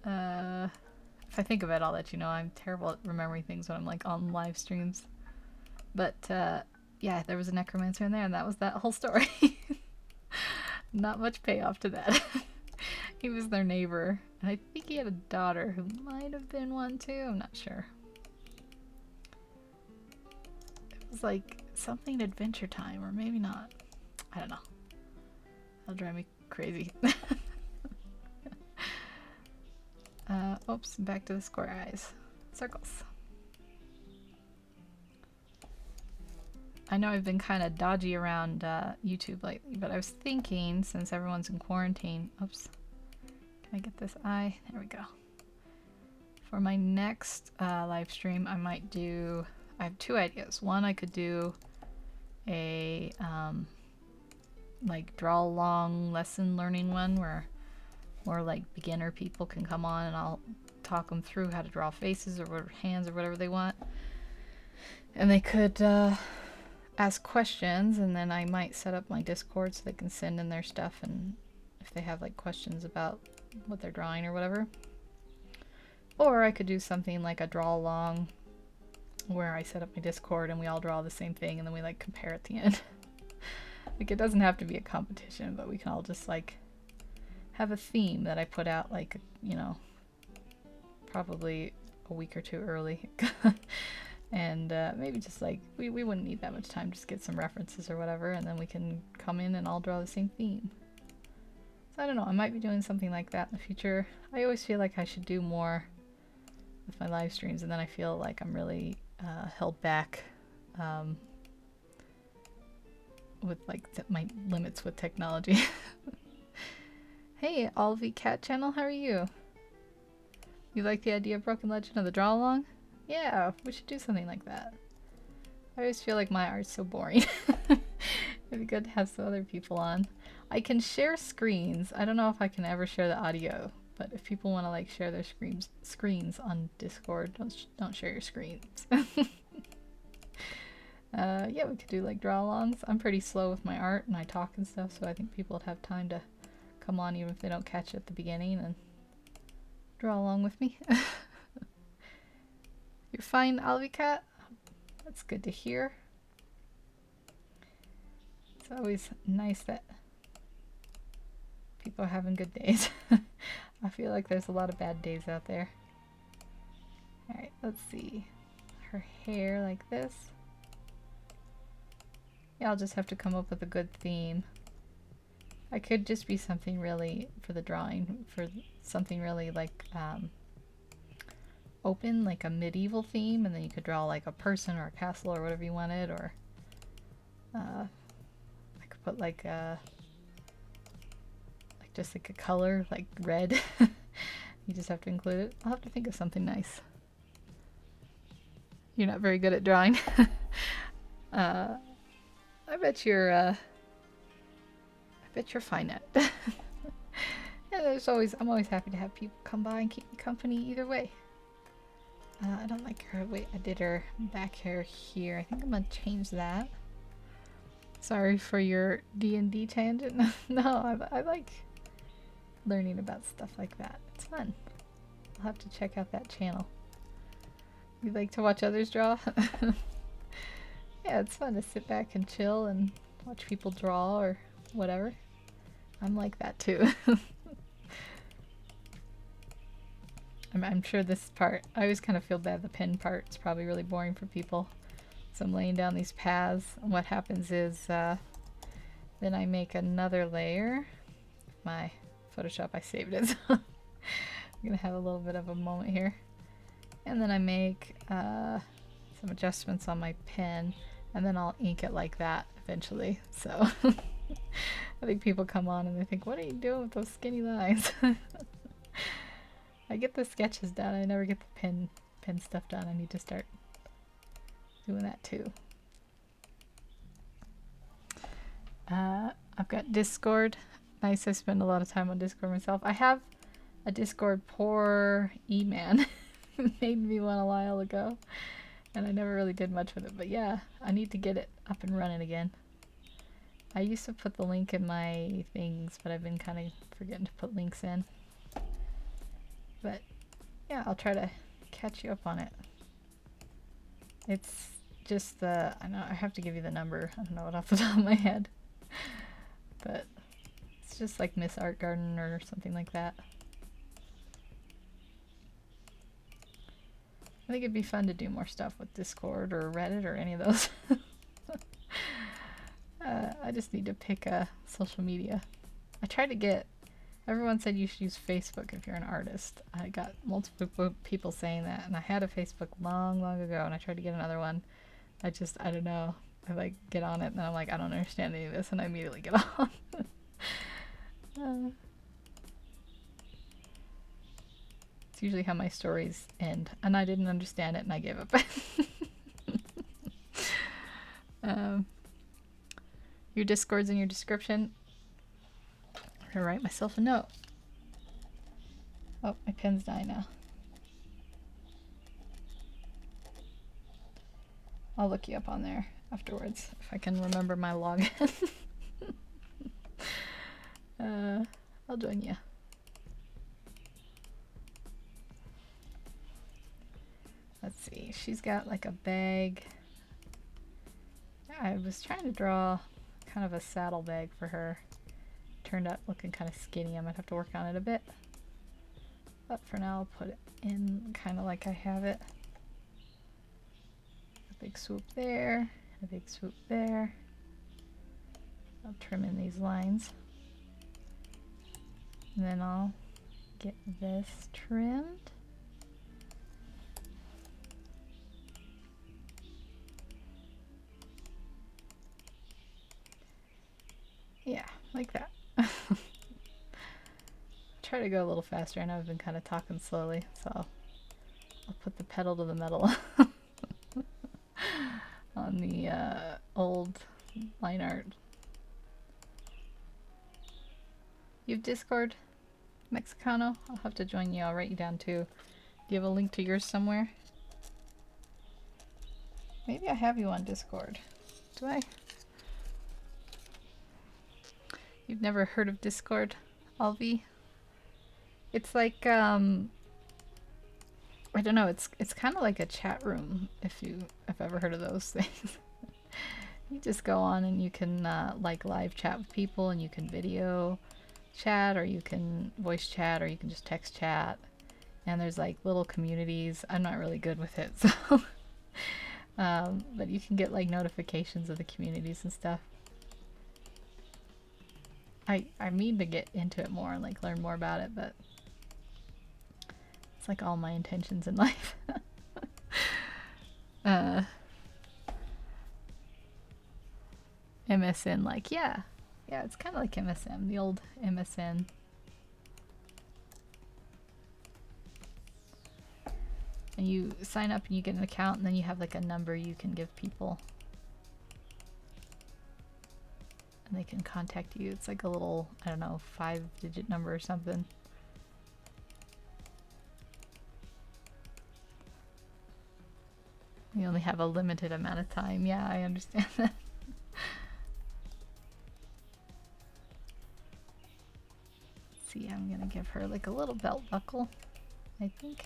If I think of it, I'll let you know. I'm terrible at remembering things when I'm like on live streams. But yeah, there was a necromancer in there, and that was that whole story. Not much payoff to that. He was their neighbor, and I think he had a daughter who might have been one too. I'm not sure. It was like something Adventure Time, or maybe not. I don't know. That'll drive me crazy. Oops, back to the square eyes. Circles. I know I've been kind of dodgy around YouTube lately, but I was thinking, since everyone's in quarantine, oops, can I get this eye? There we go. For my next live stream, I might do, I have two ideas. One, I could do a like draw along lesson learning one where more like beginner people can come on and I'll talk them through how to draw faces or hands or whatever they want. And they could ask questions, and then I might set up my Discord so they can send in their stuff, and if they have like questions about what they're drawing or whatever. Or I could do something like a draw along where I set up my Discord and we all draw the same thing and then we like compare at the end. Like it doesn't have to be a competition, but we can all just like have a theme that I put out like, you know, probably a week or two early. And maybe just like, we wouldn't need that much time, just get some references or whatever, and then we can come in and all draw the same theme. So I don't know, I might be doing something like that in the future. I always feel like I should do more with my live streams, and then I feel like I'm really held back with like my limits with technology. Hey, Alvi Cat Channel, how are you? You like the idea of Broken Legend of the Draw Along? Yeah, we should do something like that. I always feel like my art's so boring. It'd be good to have some other people on. I can share screens. I don't know if I can ever share the audio, but if people want to like share their screens on Discord, don't share your screens. Yeah, we could do like draw alongs. I'm pretty slow with my art and I talk and stuff, so I think people would have time to come on even if they don't catch it at the beginning and draw along with me. You're fine, Alvicat? That's good to hear. It's always nice that people are having good days. I feel like there's a lot of bad days out there. Alright, let's see. her hair like this. Yeah, I'll just have to come up with a good theme. I could just be something really, for the drawing, for something really like open, like a medieval theme, and then you could draw like a person or a castle or whatever you wanted, or I could put like a, just like a color, like red. You just have to include it. I'll have to think of something nice. You're not very good at drawing. I bet you're fine at it. And I'm always happy to have people come by and keep me company either way. I don't like her. Wait, I did her back hair here. I think I'm gonna change that. Sorry for your D&D tangent. No, I like learning about stuff like that. It's fun. I'll have to check out that channel. You like to watch others draw? Yeah, it's fun to sit back and chill and watch people draw or whatever. I'm like that too. I'm sure this part, I always kind of feel bad the pin part is probably really boring for people. So I'm laying down these paths, and what happens is then I make another layer. My Photoshop, I saved it, so I'm gonna have a little bit of a moment here. And then I make some adjustments on my pen, and then I'll ink it like that eventually. So I think people come on and they think, what are you doing with those skinny lines? I get the sketches done, I never get the pen stuff done. I need to start doing that too. I've got Discord. Nice, I spend a lot of time on Discord myself. I have a Discord, poor E-Man made me one a while ago, and I never really did much with it, but yeah, I need to get it up and running again. I used to put the link in my things, but I've been kind of forgetting to put links in. But yeah, I'll try to catch you up on it. It's just I know I have to give you the number. I don't know it off the top of my head, but it's just like Miss Art Garden or something like that. I think it'd be fun to do more stuff with Discord or Reddit or any of those. I just need to pick a social media. I tried to get, everyone said you should use Facebook if you're an artist. I got multiple people saying that, and I had a Facebook long ago, and I tried to get another one. I don't know. I like get on it, and I'm like, I don't understand any of this, and I immediately get on. It's usually how my stories end, and I didn't understand it, and I gave up. Your Discord's in your description. I'm gonna write myself a note. Oh, my pen's dying now. I'll look you up on there afterwards if I can remember my login. I'll join you. Let's see, she's got like a bag. I was trying to draw kind of a saddle bag for her. Turned out looking kind of skinny. I might have to work on it a bit. But for now, I'll put it in kind of like I have it. A big swoop there, a big swoop there. I'll trim in these lines. And then I'll get this trimmed. Yeah, like that. Try to go a little faster. I know I've been kind of talking slowly, so I'll put the pedal to the metal on the old line art. You have Discord, Mexicano? I'll have to join you. I'll write you down too. Do you have a link to yours somewhere? Maybe I have you on Discord. Do I? You've never heard of Discord, Alvi? It's like I don't know, it's kind of like a chat room if I've ever heard of those things. You just go on and you can like live chat with people, and you can video chat, or you can voice chat, or you can just text chat. And there's like little communities. I'm not really good with it, so But you can get like notifications of the communities and stuff. I mean to get into it more and like learn more about it, but it's like all my intentions in life. MSN, like, yeah, it's kind of like MSN, the old MSN. And you sign up and you get an account, and then you have like a number you can give people. And they can contact you. It's like a little, I don't know, 5-digit number or something. You only have a limited amount of time. Yeah, I understand that. See, I'm gonna give her like a little belt buckle, I think.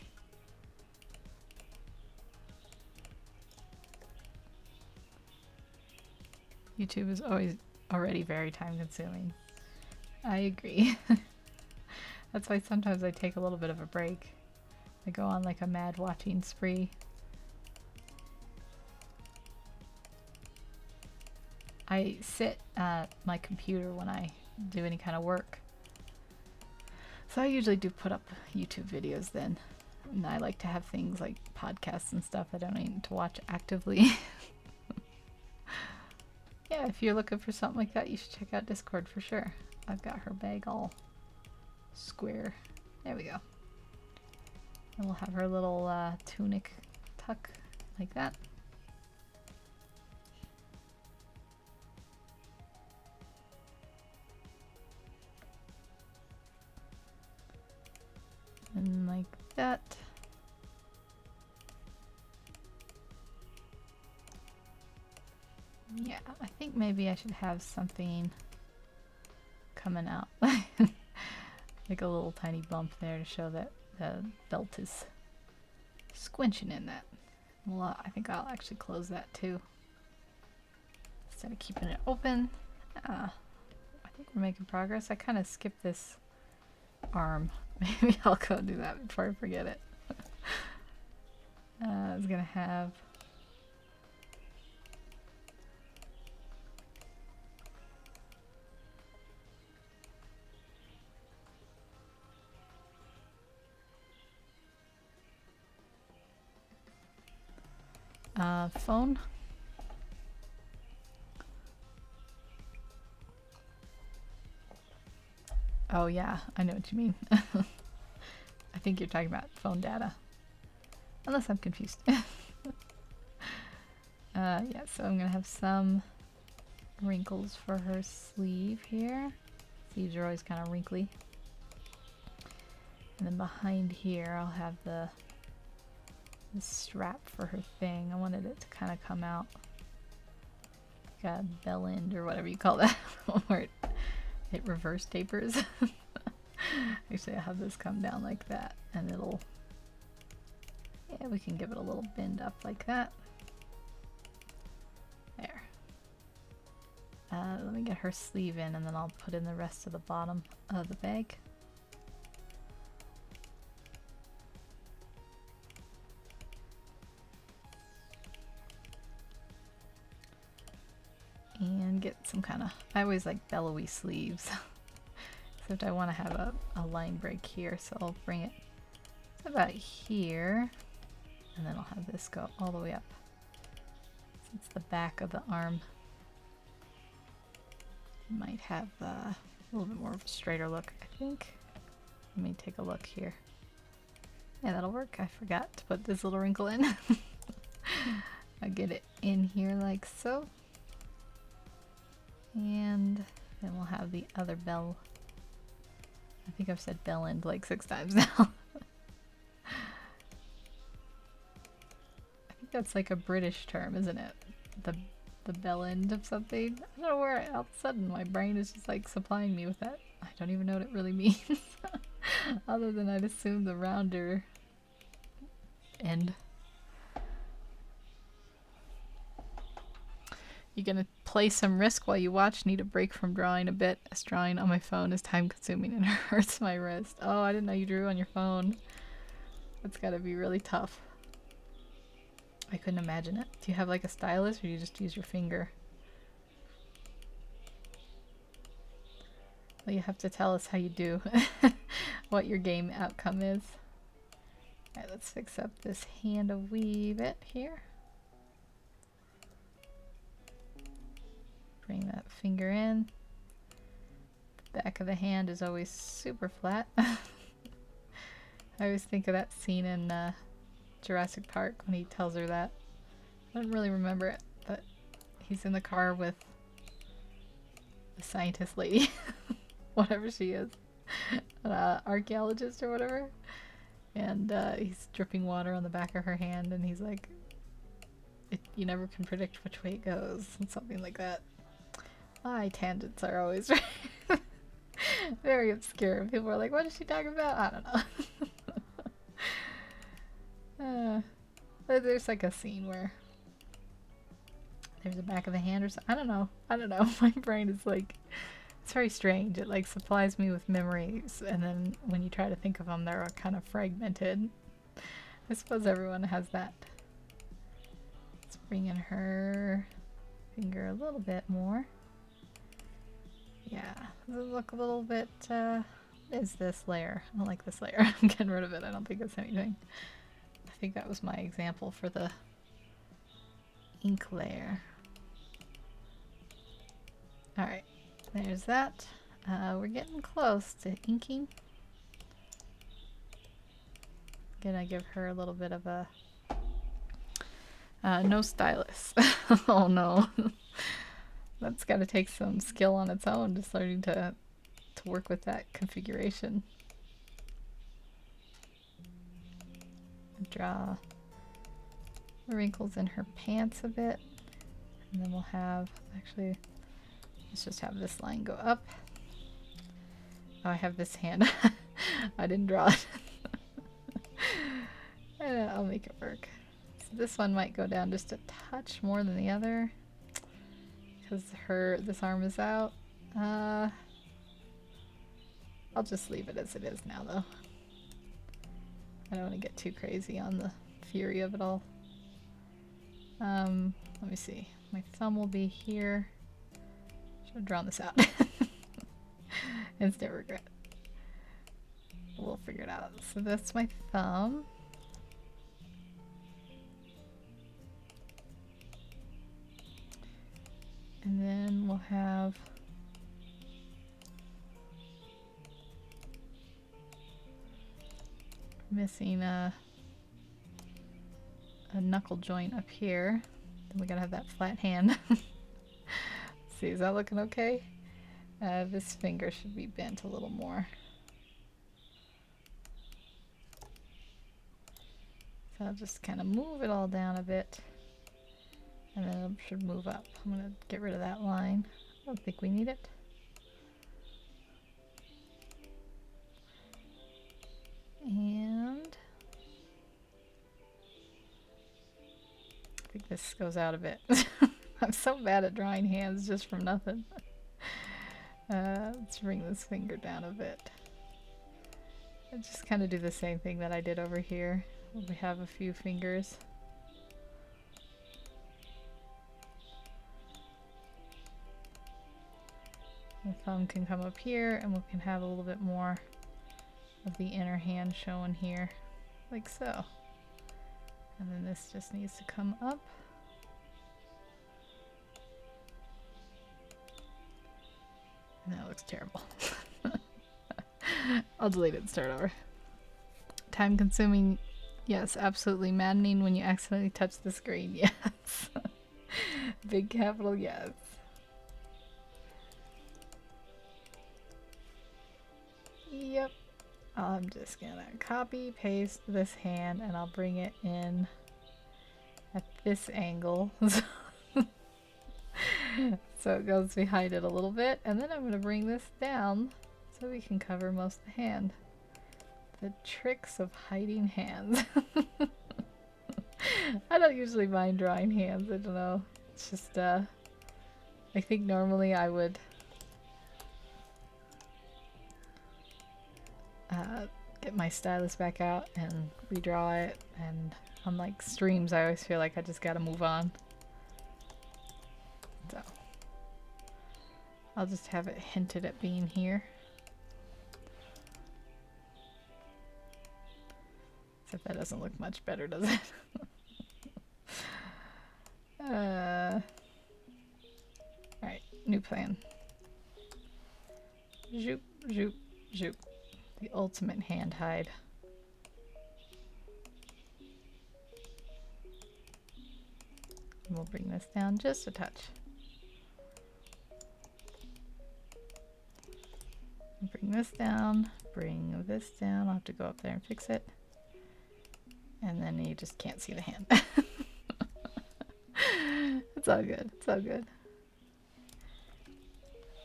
YouTube is already very time consuming. I agree. That's why sometimes I take a little bit of a break. I go on like a mad watching spree. I sit at my computer when I do any kind of work. So I usually do put up YouTube videos then. And I like to have things like podcasts and stuff I don't need to watch actively. Yeah, if you're looking for something like that, you should check out Discord for sure. I've got her bag all square. There we go. And we'll have her little tunic tuck like that. And like that. Yeah, I think maybe I should have something coming out. Like a little tiny bump there to show that the belt is squinching in that. Well, I think I'll actually close that too. Instead of keeping it open. I think we're making progress. I kind of skipped this arm. Maybe I'll go do that before I forget it. I was gonna have phone. Oh yeah, I know what you mean. I think you're talking about phone data. Unless I'm confused. Yeah, so I'm gonna have some wrinkles for her sleeve here. Sleeves are always kind of wrinkly. And then behind here I'll have the strap for her thing. I wanted it to kind of come out like a bell end or whatever you call that, where it reverse tapers. Actually, I have this come down like that, and it'll, yeah, we can give it a little bend up like that. There. Let me get her sleeve in, and then I'll put in the rest of the bottom of the bag. And get some kind of, I always like bellowy sleeves. Except I want to have a line break here, so I'll bring it about here, and then I'll have this go all the way up. So it's the back of the arm. Might have a little bit more of a straighter look, I think. Let me take a look here. Yeah, that'll work. I forgot to put this little wrinkle in. I'll get it in here like so. And then we'll have the other bell. I think I've said bell end like 6 times now. I think that's like a British term, isn't it? The bell end of something. I don't know where all of a sudden my brain is just like supplying me with that. I don't even know what it really means. Other than I'd assume the rounder end. You're gonna play some Risk while you watch. Need a break from drawing a bit, as drawing on my phone is time consuming and hurts my wrist. Oh, I didn't know you drew on your phone. That's gotta be really tough. I couldn't imagine it. Do you have like a stylus, or do you just use your finger? Well, you have to tell us how you do, what your game outcome is. Alright, let's fix up this hand a wee bit here. Bring that finger in. The back of the hand is always super flat. I always think of that scene in Jurassic Park when he tells her that. I don't really remember it, but he's in the car with the scientist lady, whatever she is, an archaeologist or whatever, and he's dripping water on the back of her hand, and he's like, you never can predict which way it goes, and something like that. My tangents are always very obscure. People are like, what is she talking about? I don't know. There's like a scene where there's a back of the hand or something. I don't know. My brain is like, it's very strange. It like supplies me with memories, and then when you try to think of them, they're kind of fragmented. I suppose everyone has that. Let's bring in her finger a little bit more. Yeah, does it look a little bit, what is this layer? I don't like this layer. I'm getting rid of it. I don't think it's anything. I think that was my example for the ink layer. Alright, there's that. We're getting close to inking. Gonna give her a little bit of a no stylus. Oh no. That's got to take some skill on its own, just learning to work with that configuration. Draw wrinkles in her pants a bit, and then we'll have, actually, let's just have this line go up. Oh, I have this hand. I didn't draw it. I'll make it work. So this one might go down just a touch more than the other, because this arm is out. I'll just leave it as it is now, though. I don't want to get too crazy on the fury of it all. Let me see. My thumb will be here. Should have drawn this out. Instant regret. We'll figure it out. So that's my thumb. And then we'll have missing a knuckle joint up here. Then we gotta have that flat hand. See, is that looking okay? This finger should be bent a little more. So I'll just kind of move it all down a bit, and then it should move up. I'm gonna get rid of that line. I don't think we need it. And I think this goes out a bit. I'm so bad at drawing hands just from nothing. Let's bring this finger down a bit. And just kind of do the same thing that I did over here. We have a few fingers. The thumb can come up here, and we can have a little bit more of the inner hand showing here, like so. And then this just needs to come up. And that looks terrible. I'll delete it and start over. Time consuming, yes, absolutely. Maddening when you accidentally touch the screen, yes. Big capital yes. Yep. I'm just gonna copy paste this hand, and I'll bring it in at this angle. So it goes behind it a little bit, and then I'm gonna bring this down so we can cover most of the hand. The tricks of hiding hands. I don't usually mind drawing hands, I don't know. It's just, I think normally I would get get my stylus back out and redraw it, and on like streams I always feel like I just gotta move on. So I'll just have it hinted at being here. Except that doesn't look much better, does it? Alright, new plan. Zoop, zoop, zoop. The ultimate hand hide. And we'll bring this down just a touch. Bring this down, bring this down. I'll have to go up there and fix it. And then you just can't see the hand. It's all good. It's all good.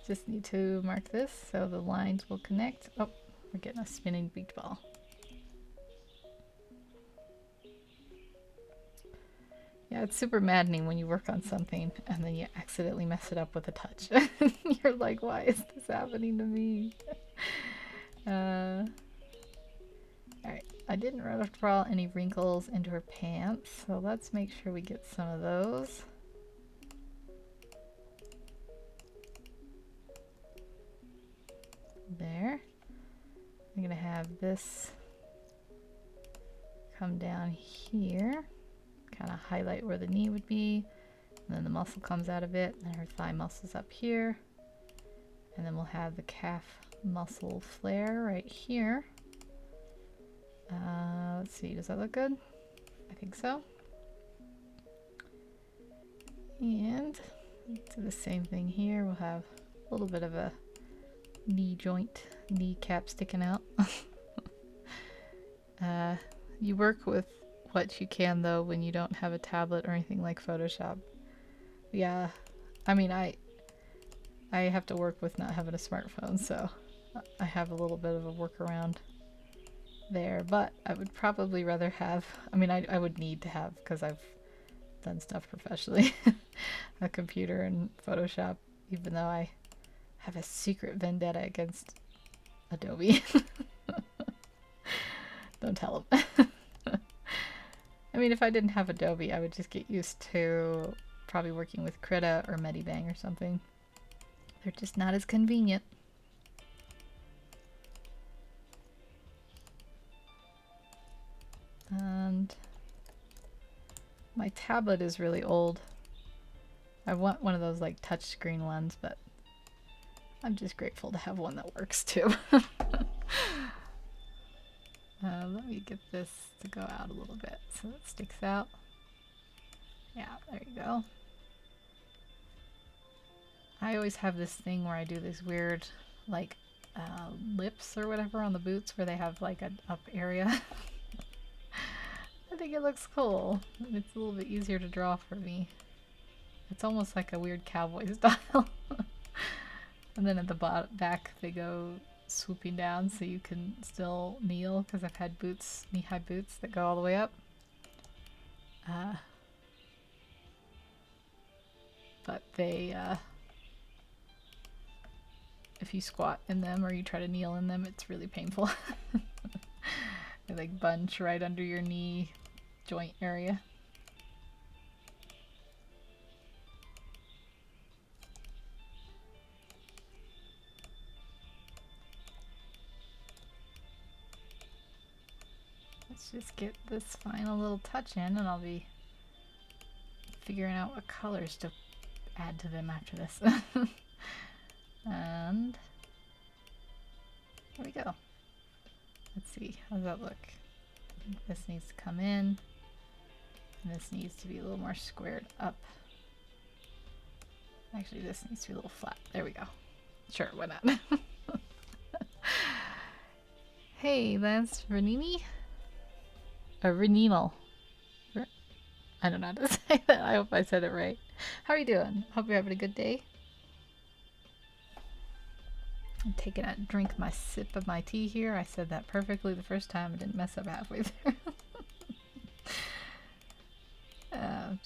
Just need to mark this so the lines will connect. Oh, we're getting a spinning beach ball. Yeah, it's super maddening when you work on something and then you accidentally mess it up with a touch. You're like, why is this happening to me? Alright, I didn't draw any wrinkles into her pants, so let's make sure we get some of those. There. I'm gonna have this come down here, kind of highlight where the knee would be, and then the muscle comes out of it, and her thigh muscle's up here, and then we'll have the calf muscle flare right here. Let's see, does that look good? I think so. And do the same thing here. We'll have a little bit of a knee joint, kneecap sticking out. You work with what you can though when you don't have a tablet or anything like Photoshop. Yeah, I mean I have to work with not having a smartphone, so I have a little bit of a workaround there, but I would probably rather have, I mean I would need to have, because I've done stuff professionally, a computer and Photoshop, even though I have a secret vendetta against Adobe. Don't tell them. I mean, if I didn't have Adobe, I would just get used to probably working with Krita or Medibang or something. They're just not as convenient. And my tablet is really old. I want one of those like touchscreen ones, but I'm just grateful to have one that works too. Let me get this to go out a little bit so it sticks out. Yeah, there you go. I always have this thing where I do this weird like lips or whatever on the boots where they have like an up area. I think it looks cool. It's a little bit easier to draw for me. It's almost like a weird cowboy style. And then at the back they go swooping down so you can still kneel, because I've had boots, knee-high boots that go all the way up. But they, if you squat in them or you try to kneel in them, it's really painful. They like bunch right under your knee joint area. Let's just get this final little touch in, and I'll be figuring out what colors to add to them after this. And there we go. Let's see, how does that look? I think this needs to come in, and this needs to be a little more squared up. Actually, this needs to be a little flat. There we go. Sure, why not? Hey, that's Renini? Or Renino. I don't know how to say that. I hope I said it right. How are you doing? Hope you're having a good day. I'm taking a drink, my sip of my tea here. I said that perfectly the first time. I didn't mess up halfway there.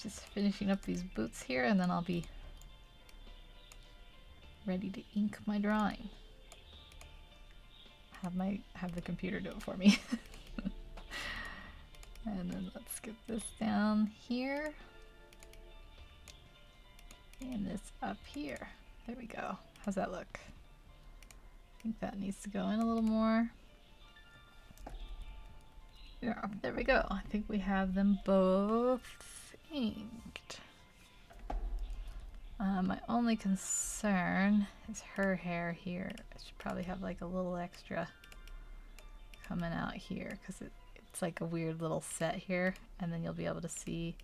Just finishing up these boots here, and then I'll be ready to ink my drawing. have the computer do it for me. And then let's get this down here. And this up here. There we go. How's that look? I think that needs to go in a little more. Yeah, there we go. I think we have them both inked. My only concern is her hair here. I should probably have like a little extra coming out here because it's like a weird little set here, and then you'll be able to see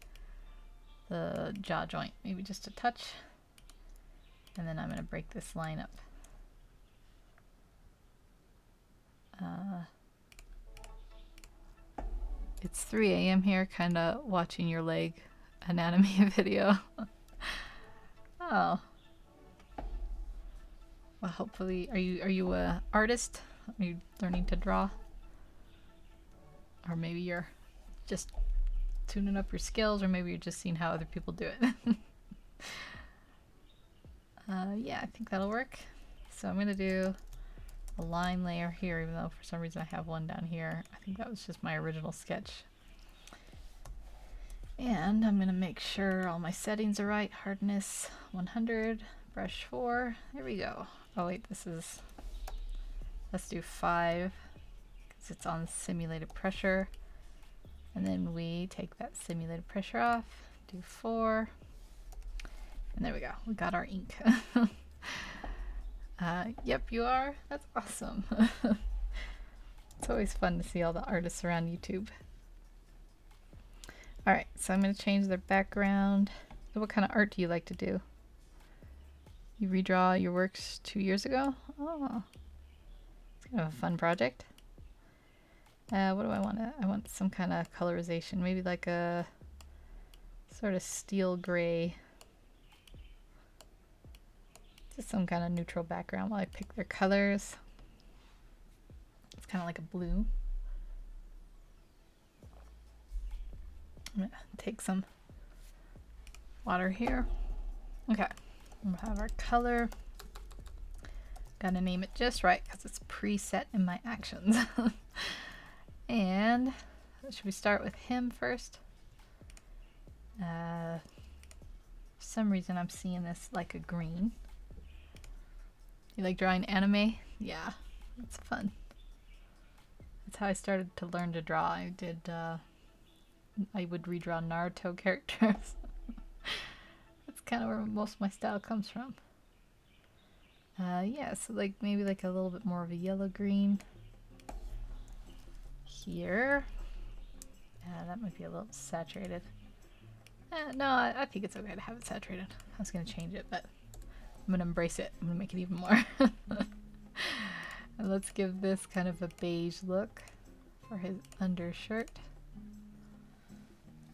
the jaw joint, maybe just a touch. And then I'm going to break this line up. It's 3 a.m. here, kind of watching your leg anatomy video. Oh. Well, hopefully, are you a artist? Are you learning to draw? Or maybe you're just tuning up your skills, or maybe you're just seeing how other people do it. Yeah, I think that'll work. So I'm gonna do a line layer here, even though for some reason I have one down here. I think that was just my original sketch. And I'm gonna make sure all my settings are right. Hardness 100, brush 4. There we go. Oh wait, let's do 5 because it's on simulated pressure. And then we take that simulated pressure off, do 4. And there we go. We got our ink. Yep, you are. That's awesome. It's always fun to see all the artists around YouTube. Alright, so I'm going to change their background. What kind of art do you like to do? You redraw your works 2 years ago? Oh, it's kind of a fun project. What do I want? I want some kind of colorization. Maybe like a sort of steel gray. Just some kind of neutral background while I pick their colors. It's kind of like a blue. I'm gonna take some water here. Okay, we'll have our color. Gotta name it just right because it's preset in my actions. And should we start with him first? For some reason I'm seeing this like a green. You like drawing anime? Yeah, it's fun. That's how I started to learn to draw. I would redraw Naruto characters. That's kind of where most of my style comes from. Yeah, so like maybe like a little bit more of a yellow green here. That might be a little saturated. No, I think it's okay to have it saturated. I was going to change it, but I'm going to embrace it. I'm going to make it even more. And let's give this kind of a beige look for his undershirt.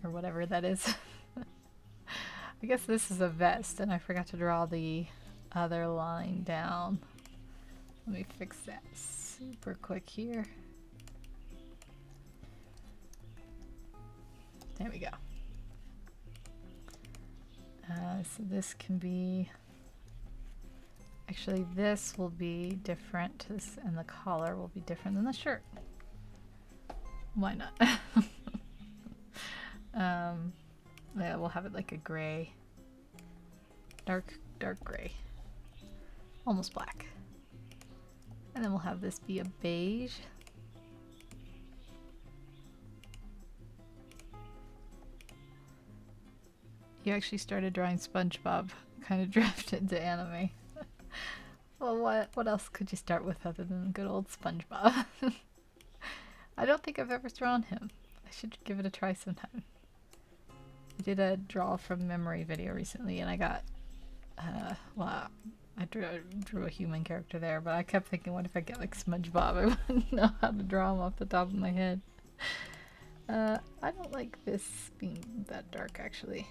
Or whatever that is. I guess this is a vest, and I forgot to draw the other line down. Let me fix that super quick here. There we go. So this can be, actually this will be different, and the collar will be different than the shirt. Why not? Yeah, we'll have it like a gray, dark gray, almost black. And then we'll have this be a beige. You actually started drawing SpongeBob, kind of drifted to anime. Well, what else could you start with other than good old SpongeBob? I don't think I've ever drawn him. I should give it a try sometime. I did a draw from memory video recently, and I got, well, I drew a human character there, but I kept thinking, what if I get like SpongeBob? I wouldn't know how to draw him off the top of my head. I don't like this being that dark, actually.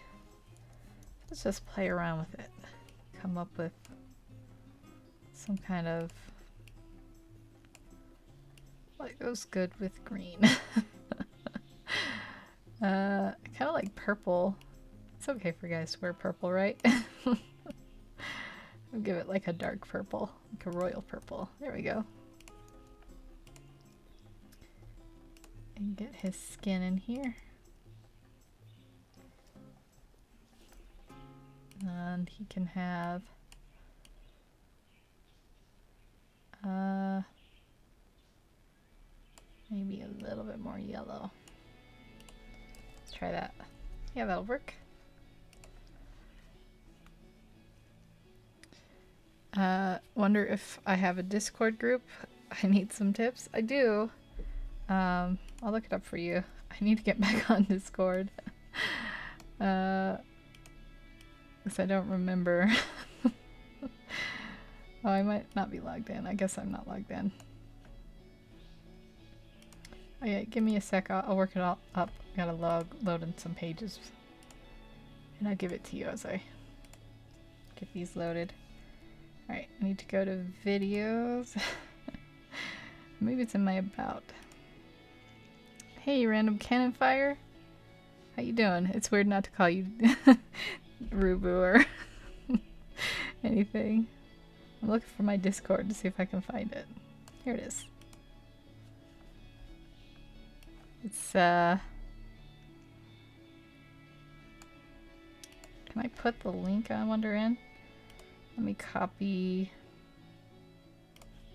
Let's just play around with it. Come up with some kind of what goes good with green. I kind of like purple. It's okay for guys to wear purple, right? I'll give it like a dark purple, like a royal purple. There we go. and get his skin in here. And he can have maybe a little bit more yellow. Let's try that. Yeah, that'll work. Wonder if I have a Discord group. I need some tips. I do. I'll look it up for you. I need to get back on Discord. Because I don't remember. Oh, I might not be logged in. I guess I'm not logged in. Oh yeah, give me a sec. I'll work it all up. Gotta load in some pages. And I'll give it to you as I get these loaded. Alright, I need to go to videos. Maybe it's in my about. Hey, random cannon fire. How you doing? It's weird not to call you Rubu or anything. I'm looking for my Discord to see if I can find it. Here it is. It's can I put the link, I wonder, in? Let me copy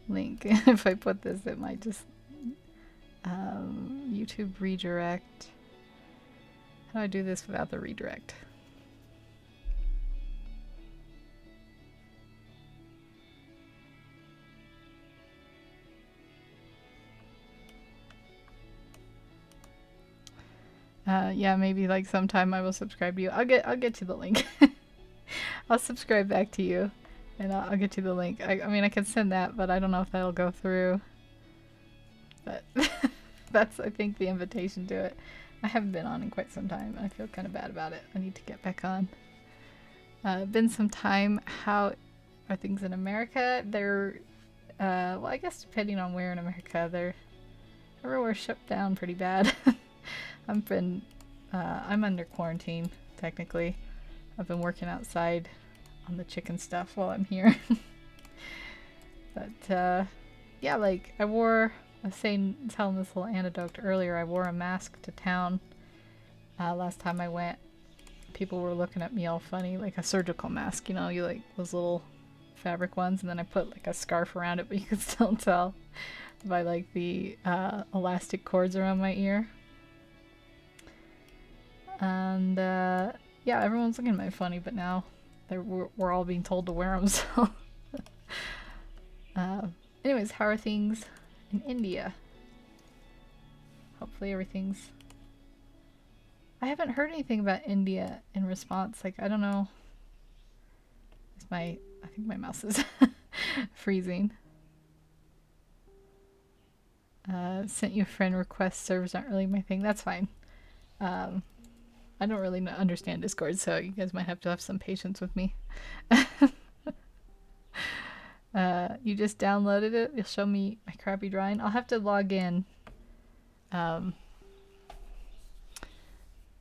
link. If I put this, it might just YouTube redirect. How do I do this without the redirect? Yeah, maybe like sometime I will subscribe to you. I'll get you the link. I'll subscribe back to you, and I'll get you the link. I mean, I can send that, but I don't know if that'll go through. But that's, I think, the invitation to it. I haven't been on in quite some time, and I feel kind of bad about it. I need to get back on. Been some time. How are things in America? They're, well, I guess depending on where in America, they're everywhere shut down pretty bad. I'm under quarantine, technically. I've been working outside on the chicken stuff while I'm here. But, yeah, like, I was telling this little anecdote earlier, I wore a mask to town last time I went. People were looking at me all funny, like a surgical mask, you know, you like those little fabric ones, and then I put like a scarf around it, but you could still tell by like the elastic cords around my ear. And yeah, everyone's looking at me funny, but now we're all being told to wear them. So, anyways, how are things in India? Hopefully everything's. I haven't heard anything about India in response. Like, I don't know. I think my mouse is freezing. Sent you a friend request. Servers aren't really my thing. That's fine. I don't really understand Discord, so you guys might have to have some patience with me. You just downloaded it. You'll show me my crappy drawing. I'll have to log in. But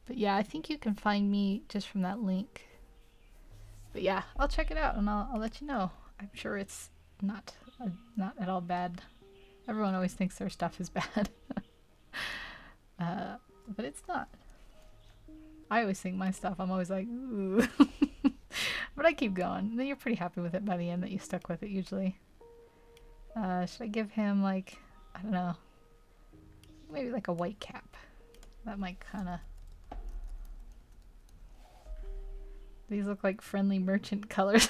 yeah, I think you can find me just from that link. But yeah, I'll check it out and I'll let you know. I'm sure it's not at all bad. Everyone always thinks their stuff is bad. But it's not. I always think my stuff, I'm always like, ooh. But I keep going. And then you're pretty happy with it by the end that you stuck with it usually. Should I give him like, I don't know, maybe like a white cap? That might kind of. These look like friendly merchant colors.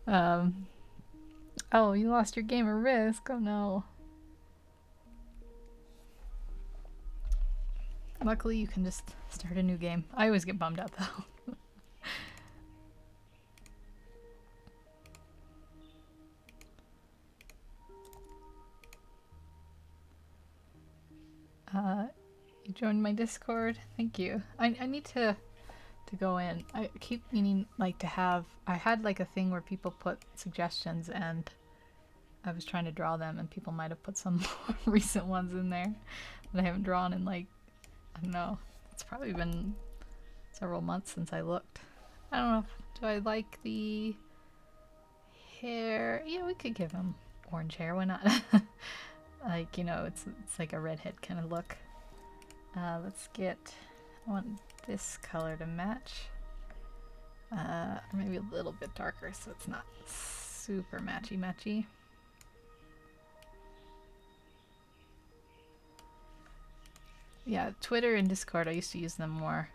Oh, you lost your game of Risk. Oh no. Luckily, you can just start a new game. I always get bummed out though. You joined my Discord. Thank you. I need to go in. I keep meaning like to have. I had like a thing where people put suggestions, and I was trying to draw them, and people might have put some more recent ones in there that I haven't drawn in like, I don't know. It's probably been several months since I looked. I don't know. Do I like the hair? Yeah, we could give him orange hair. Why not? Like, you know, it's like a redhead kind of look. Let's get, I want this color to match. Or maybe a little bit darker so it's not super matchy-matchy. Yeah, Twitter and Discord, I used to use them more.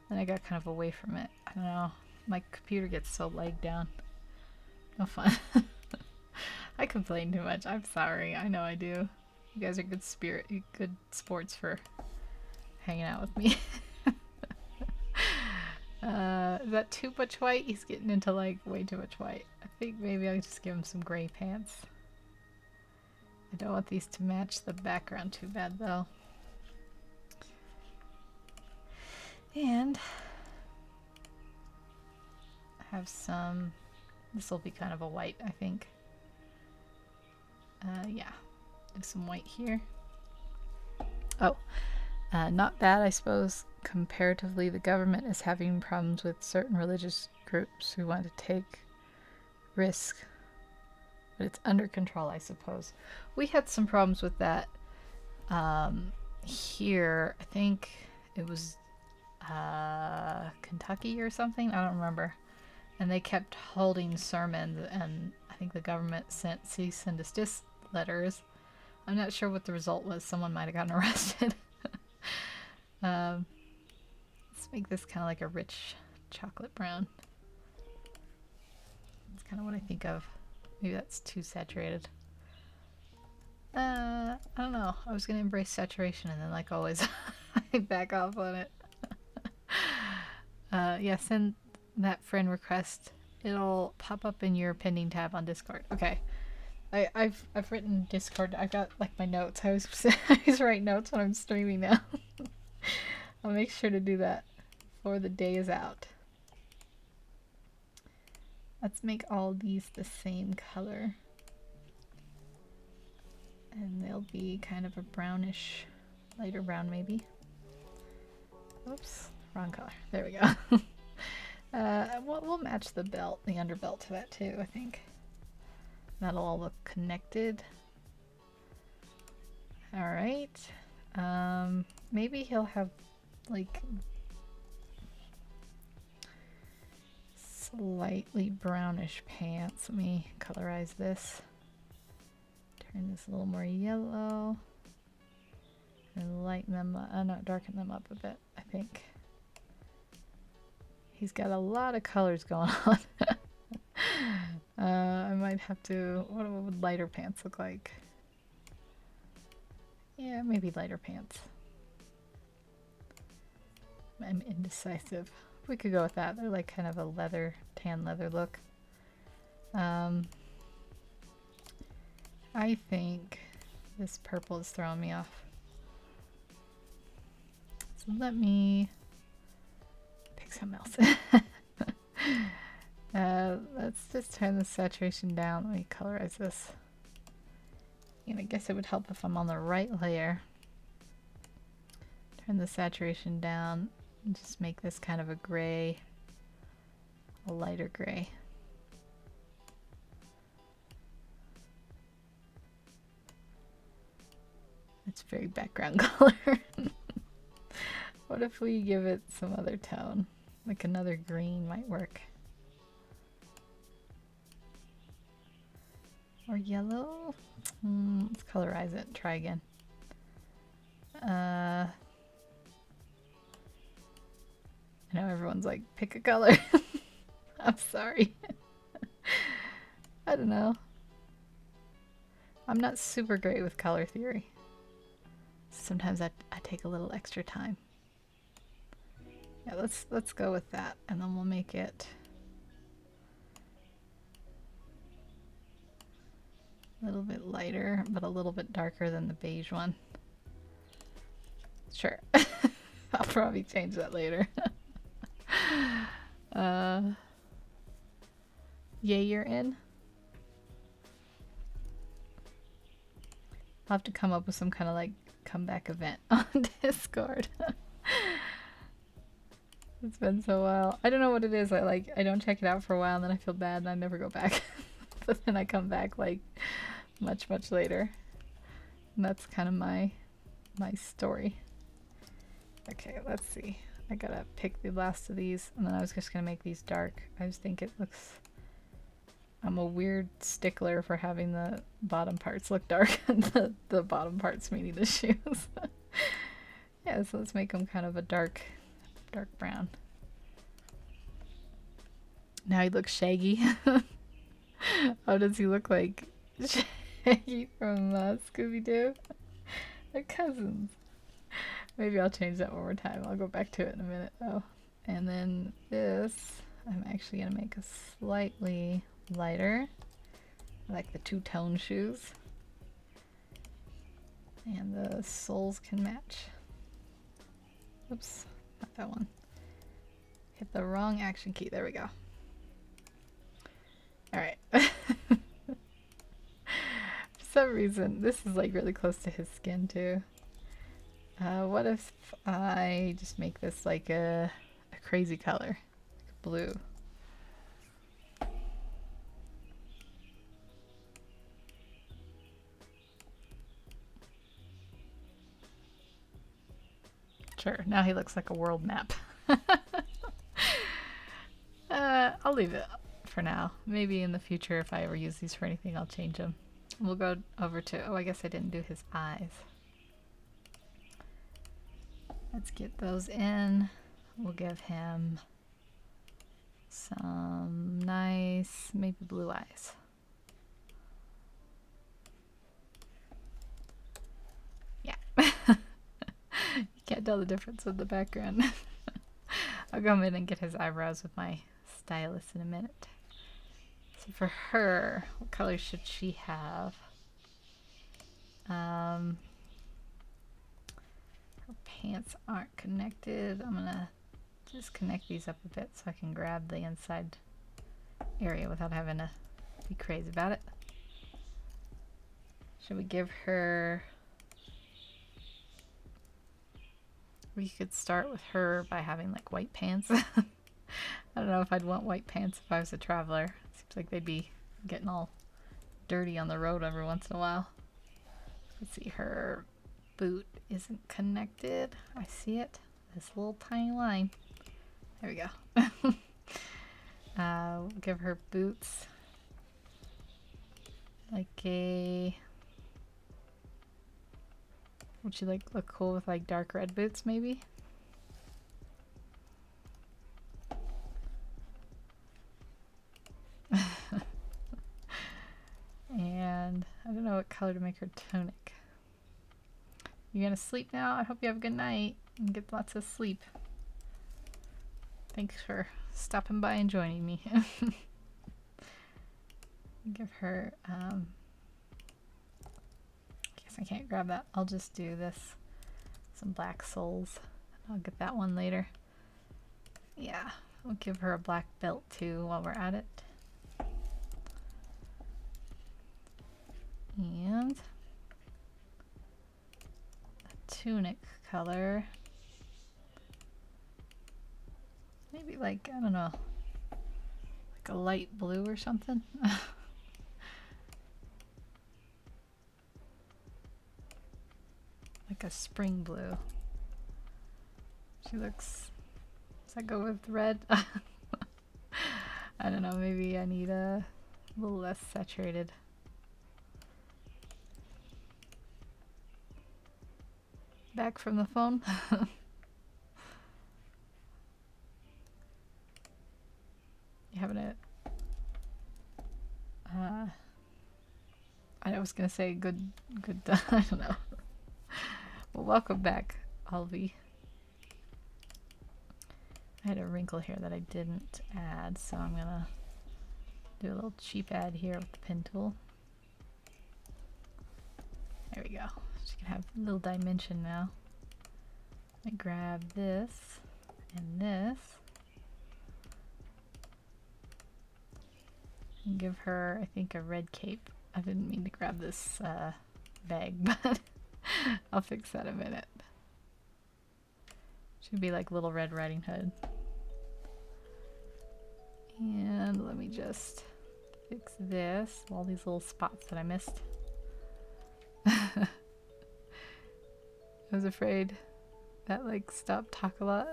Then I got kind of away from it. I don't know. My computer gets so lagged down. No fun. I complain too much. I'm sorry. I know I do. You guys are good sports for hanging out with me. Is that too much white? He's getting into like way too much white. I think maybe I'll just give him some gray pants. I don't want these to match the background too bad though. And have some, this will be kind of a white, I think. Yeah, do some white here. Oh, not bad, I suppose. Comparatively, the government is having problems with certain religious groups who want to take risk, but it's under control, I suppose. We had some problems with that here. I think it was Kentucky or something. I don't remember. And they kept holding sermons, and I think the government sent cease and desist letters. I'm not sure what the result was. Someone might have gotten arrested. Let's make this kind of like a rich chocolate brown. That's kind of what I think of. Maybe that's too saturated. I don't know. I was going to embrace saturation and then, like always, I back off on it. Yeah, send that friend request. It'll pop up in your pending tab on Discord. Okay. I've written Discord. I've got like my notes. I always write notes when I'm streaming now. I'll make sure to do that before the day is out. Let's make all these the same color. And they'll be kind of a brownish, lighter brown maybe. Oops, wrong color. There we go. We'll match the belt, the underbelt to that too, I think. That'll all look connected. Alright. Maybe he'll have like slightly brownish pants. Let me colorize this. Turn this a little more yellow. And lighten them up. No, darken them up a bit, I think. He's got a lot of colors going on. I might have to, what would lighter pants look like? Yeah, maybe lighter pants. I'm indecisive. We could go with that. They're like kind of a leather, tan leather look. I think this purple is throwing me off. So let me pick something else. Let's just turn the saturation down. Let me colorize this. And I guess it would help if I'm on the right layer. Turn the saturation down and just make this kind of a gray, a lighter gray. It's very background color. What if we give it some other tone? Like another green might work. Or yellow? Let's colorize it. Try again. I know everyone's like, pick a color. I'm sorry. I don't know. I'm not super great with color theory. Sometimes I take a little extra time. Yeah, let's go with that, and then we'll make it a little bit lighter, but a little bit darker than the beige one. Sure. I'll probably change that later. Yay, you're in? I'll have to come up with some kind of like comeback event on Discord. It's been so a while. I don't know what it is. I don't check it out for a while and then I feel bad and I never go back. But then I come back like much later. And that's kind of my story. Okay, let's see. I gotta pick the last of these, and then I was just gonna make these dark. I just think it looks... I'm a weird stickler for having the bottom parts look dark and the bottom parts meaning the shoes. Yeah, so let's make them kind of a dark brown. Now he looks shaggy. Oh, does he look like Shaggy from Scooby-Doo? They're cousins. Maybe I'll change that one more time. I'll go back to it in a minute though. And then this, I'm actually gonna make a slightly lighter. I like the two-tone shoes. And the soles can match. Oops, not that one. Hit the wrong action key. There we go. Alright. For some reason, this is like really close to his skin too. What if I just make this like a crazy color? Like blue. Sure, now he looks like a world map. I'll leave it for now. Maybe in the future, if I ever use these for anything, I'll change them. We'll go over to... Oh, I guess I didn't do his eyes. Let's get those in. We'll give him some nice, maybe blue eyes. Yeah. You can't tell the difference with the background. I'll go in and get his eyebrows with my stylus in a minute. So for her, what color should she have? Her pants aren't connected. I'm gonna just connect these up a bit so I can grab the inside area without having to be crazy about it. Should we give her... We could start with her by having like white pants. I don't know if I'd want white pants if I was a traveler. Seems like they'd be getting all dirty on the road every once in a while. Let's see, her boot isn't connected. I see it. This little tiny line. There we go. We'll give her boots like a... Would she like look cool with like dark red boots maybe? And I don't know what color to make her tunic. You're gonna sleep now? I hope you have a good night and get lots of sleep. Thanks for stopping by and joining me. Give her, guess I can't grab that. I'll just do this. Some black soles. I'll get that one later. Yeah, we'll give her a black belt too while we're at it. And a tunic color. Maybe like, I don't know, like a light blue or something. Like a spring blue. She looks... Does that go with red? I don't know, maybe I need a little less saturated. Back from the phone. You having it? I was gonna say good. I don't know. Well, welcome back, Alvi. I had a wrinkle here that I didn't add, so I'm gonna do a little cheap add here with the pen tool. There we go. She can have a little dimension now. I grab this and this. And give her, I think, a red cape. I didn't mean to grab this bag, but I'll fix that in a minute. Should be like Little Red Riding Hood. And let me just fix this. All these little spots that I missed. I was afraid that like stopped talk a lot.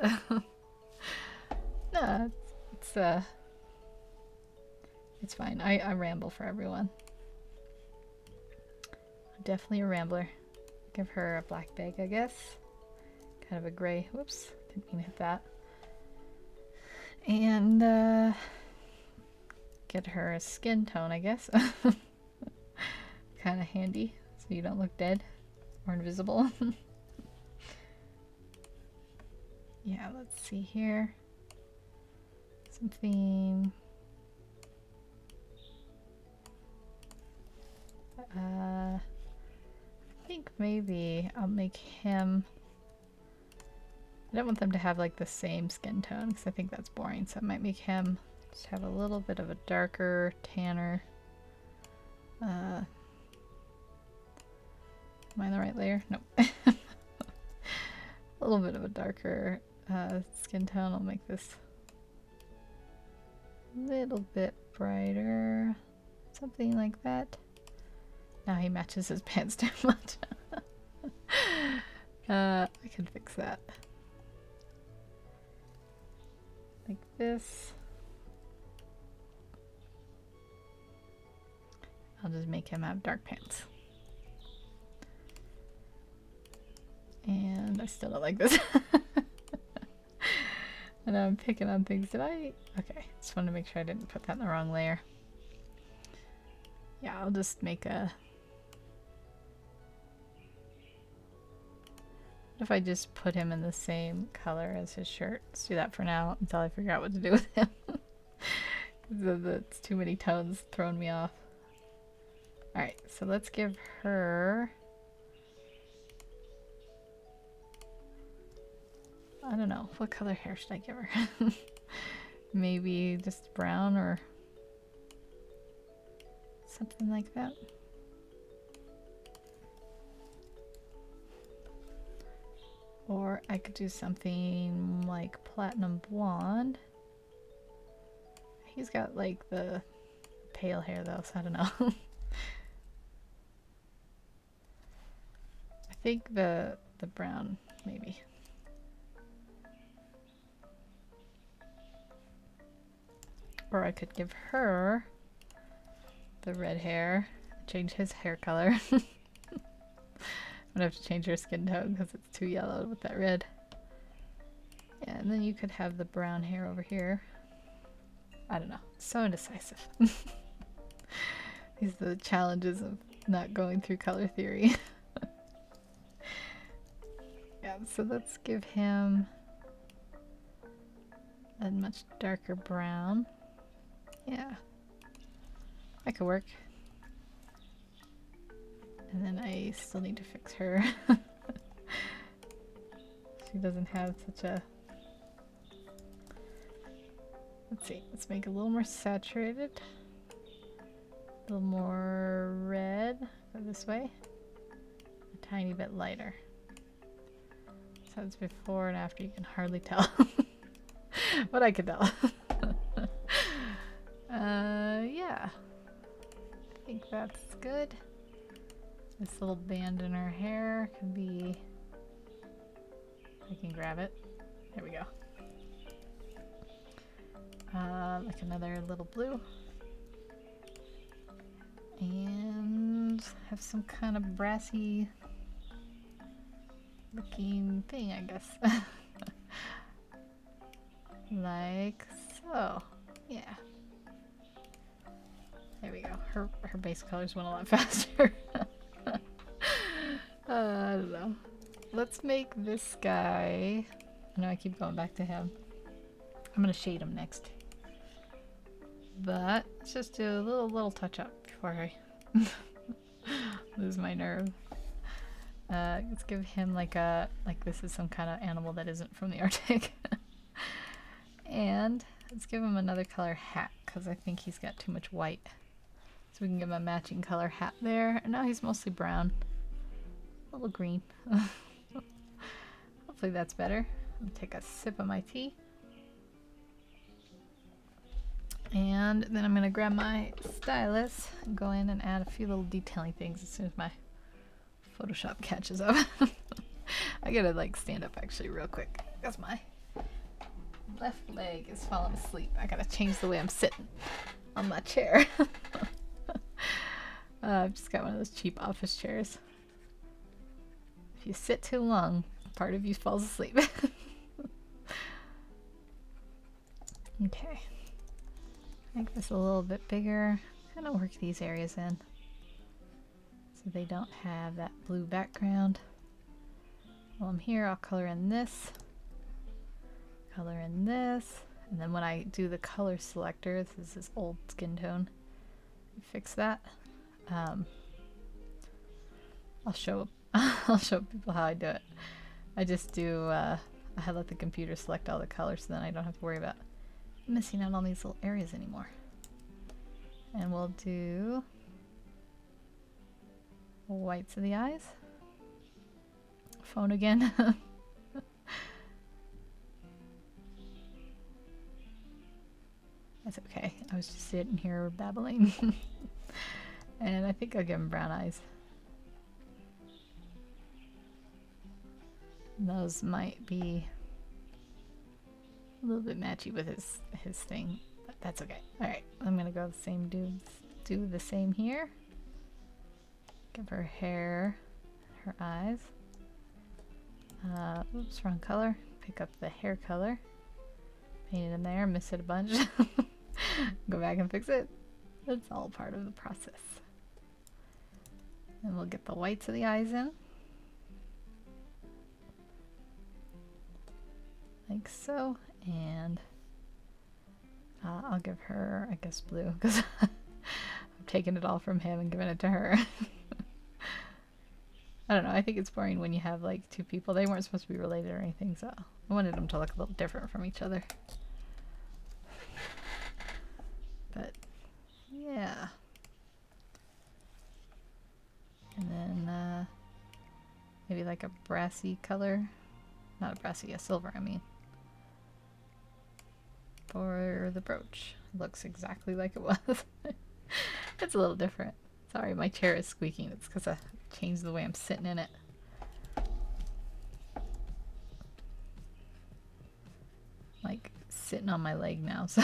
No, it's fine. I ramble for everyone. I'm definitely a rambler. Give her a black bag, I guess. Kind of a gray. Whoops, didn't mean to hit that. And get her a skin tone, I guess. Kind of handy, so you don't look dead or invisible. Yeah, let's see here. Something. I think maybe I'll make him. I don't want them to have like the same skin tone because I think that's boring. So I might make him just have a little bit of a darker, tanner. Am I in the right layer? Nope. A little bit of a darker skin tone. I'll make this a little bit brighter. Something like that. Now he matches his pants too much. I can fix that. Like this. I'll just make him have dark pants. And I still don't like this. I know I'm picking on things. Did I? Okay, just wanted to make sure I didn't put that in the wrong layer. Yeah, I'll just make a... What if I just put him in the same color as his shirt? Let's do that for now until I figure out what to do with him. It's too many tones throwing me off. Alright, so let's give her... I don't know. What color hair should I give her? Maybe just brown or something like that. Or I could do something like platinum blonde. He's got like the pale hair though, so I don't know. I think the brown maybe. Or I could give her the red hair, change his hair color. I'm gonna have to change her skin tone because it's too yellow with that red. Yeah, and then you could have the brown hair over here. I don't know. So indecisive. These are the challenges of not going through color theory. Yeah, so let's give him a much darker brown. Yeah, that could work. And then I still need to fix her. She doesn't have such a... Let's see, let's make it a little more saturated. A little more red. Go this way. A tiny bit lighter. So it's before and after, you can hardly tell. But I can tell. Yeah. I think that's good. This little band in her hair can be... I can grab it. There we go. Like another little blue. And have some kind of brassy looking thing, I guess. Like so. Yeah. There we go. Her base colors went a lot faster. I don't know. Let's make this guy... I know I keep going back to him. I'm gonna shade him next. But let's just do a little touch up before I lose my nerve. Let's give him like this is some kind of animal that isn't from the Arctic. And let's give him another color hat because I think he's got too much white. So we can give him a matching color hat there. And now he's mostly brown. A little green. Hopefully that's better. I'll take a sip of my tea. And then I'm going to grab my stylus and go in and add a few little detailing things as soon as my Photoshop catches up. I gotta like stand up actually real quick because my left leg is falling asleep. I gotta change the way I'm sitting on my chair. I've just got one of those cheap office chairs. If you sit too long, part of you falls asleep. Okay. Make this a little bit bigger. Kind of work these areas in so they don't have that blue background. While I'm here, I'll color in this, and then when I do the color selector, this is this old skin tone, fix that. I'll show people how I do it. I just do I let the computer select all the colors, so then I don't have to worry about missing out on these little areas anymore. And we'll do whites of the eyes. Phone again. That's okay. I was just sitting here babbling. And I think I'll give him brown eyes. Those might be a little bit matchy with his thing, but that's okay. All right, I'm gonna go the same. Do the same here. Give her hair, her eyes. Oops, wrong color. Pick up the hair color. Paint it in there. Miss it a bunch. Go back and fix it. It's all part of the process. And we'll get the whites of the eyes in. Like so. And I'll give her, I guess, blue, because I'm taking it all from him and giving it to her. I don't know, I think it's boring when you have like two people. They weren't supposed to be related or anything, so I wanted them to look a little different from each other. But yeah. And then maybe like a brassy color. Not a brassy, a silver, I mean. For the brooch. Looks exactly like it was. It's a little different. Sorry, my chair is squeaking. It's because I changed the way I'm sitting in it. Like sitting on my leg now, so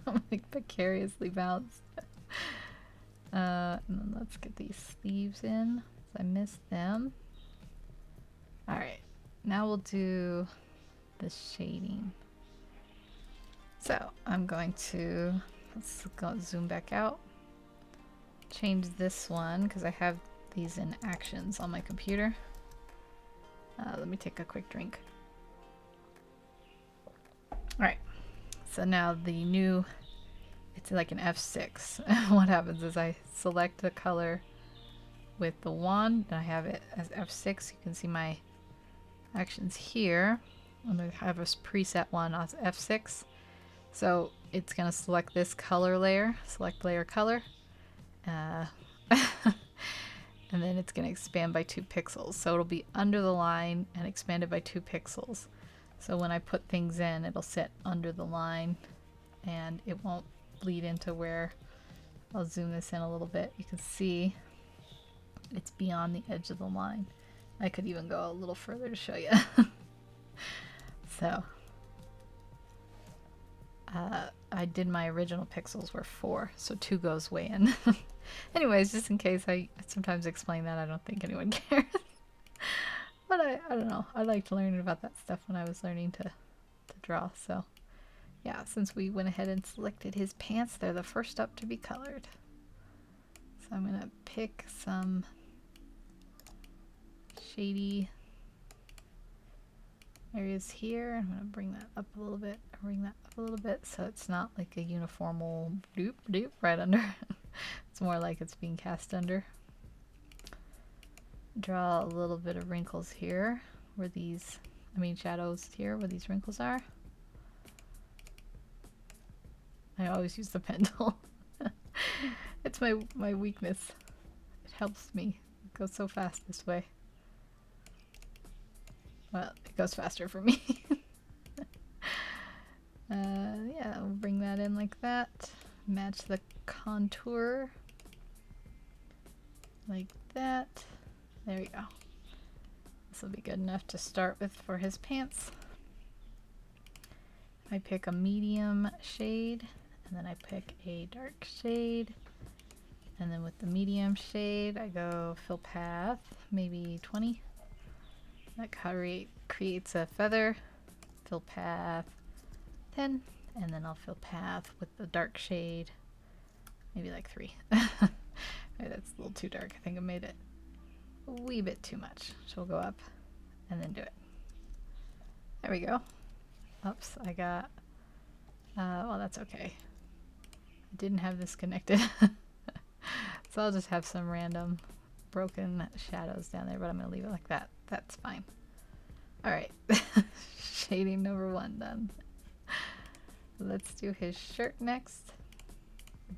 I'm like precariously bounced. And then let's get these sleeves in. I missed them. Alright, now we'll do the shading. So I'm going to, let's go zoom back out. Change this one because I have these in actions on my computer. Let me take a quick drink. Alright, so now the new, it's like an F6. What happens is I select the color with the wand and I have it as F6. You can see my actions here. I'm going to have a preset one as F6. So it's going to select this color layer, select layer color. And then it's going to expand by 2 pixels. So it'll be under the line and expanded by 2 pixels. So when I put things in, it'll sit under the line and it won't bleed into where, I'll zoom this in a little bit. You can see it's beyond the edge of the line. I could even go a little further to show you. So I did my original pixels were 4, so 2 goes way in. Anyways, just in case I sometimes explain that, I don't think anyone cares. But I don't know. I liked learning about that stuff when I was learning to draw. So yeah, since we went ahead and selected his pants, they're the first up to be colored. So I'm gonna pick some shady areas here. I'm gonna bring that up a little bit, so it's not like a uniformal doop doop right under. It's more like it's being cast under. Draw a little bit of wrinkles here where these, shadows here where these wrinkles are. I always use the pen tool. It's my weakness. It helps me. It goes so fast this way. Well, it goes faster for me. Yeah, we'll bring that in like that. Match the contour. Like that. There we go. This will be good enough to start with for his pants. I pick a medium shade, and then I pick a dark shade, and then with the medium shade I go fill path, maybe 20. That creates a feather. Fill path 10, and then I'll fill path with the dark shade, maybe like 3. Maybe that's a little too dark. I think I made it a wee bit too much. So we'll go up and then do it. There we go. Oops, I got, well, that's okay. I didn't have this connected. So I'll just have some random broken shadows down there, but I'm going to leave it like that. That's fine. All right. Shading number 1 done. Let's do his shirt next.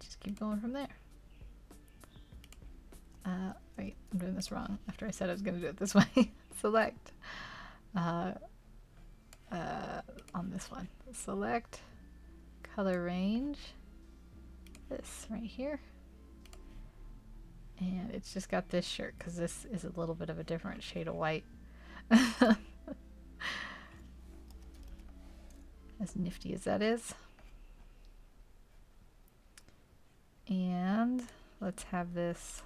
Just keep going from there. Wait, I'm doing this wrong. After I said I was going to do it this way. Select. On this one. Select color range. This right here. And it's just got this shirt because this is a little bit of a different shade of white. As nifty as that is. And let's have this,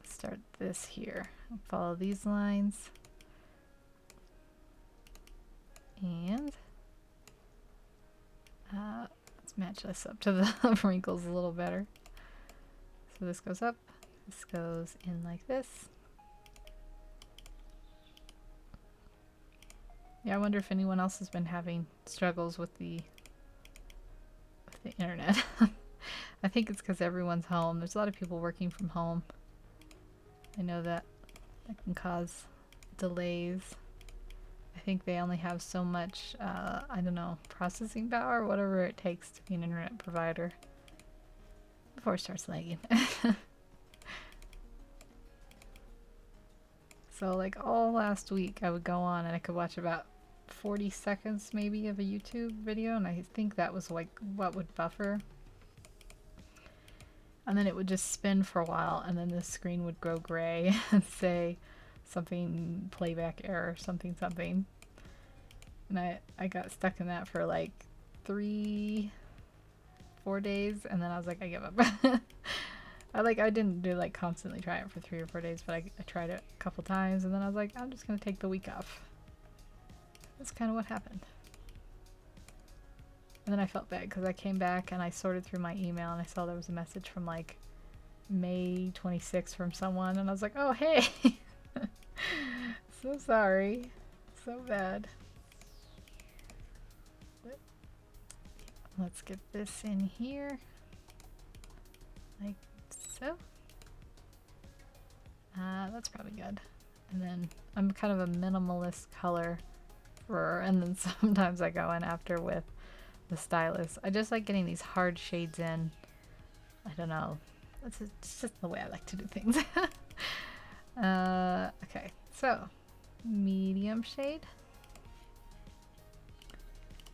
start this here. Follow these lines. And let's match this up to the wrinkles a little better. So this goes up, this goes in like this. Yeah, I wonder if anyone else has been having struggles with the internet. I think it's because everyone's home. There's a lot of people working from home. I know that can cause delays. I think they only have so much, I don't know, processing power, whatever it takes to be an internet provider before it starts lagging. So like all last week I would go on and I could watch about 40 seconds maybe of a YouTube video, and I think that was like what would buffer. And then it would just spin for a while, and then the screen would go gray and say something, playback error, something. And I got stuck in that for like 3-4 days, and then I was like, I give up. I didn't do like constantly try it for 3 or 4 days, but I tried it a couple times, and then I was like, I'm just gonna take the week off. That's kind of what happened. And then I felt bad because I came back and I sorted through my email and I saw there was a message from like May 26th from someone, and I was like, oh hey. So sorry, so bad. Let's get this in here like so. That's probably good. And then I'm kind of a minimalist color for, and then sometimes I go in after with the stylus. I just like getting these hard shades in. I don't know. It's just the way I like to do things. Okay, so medium shade.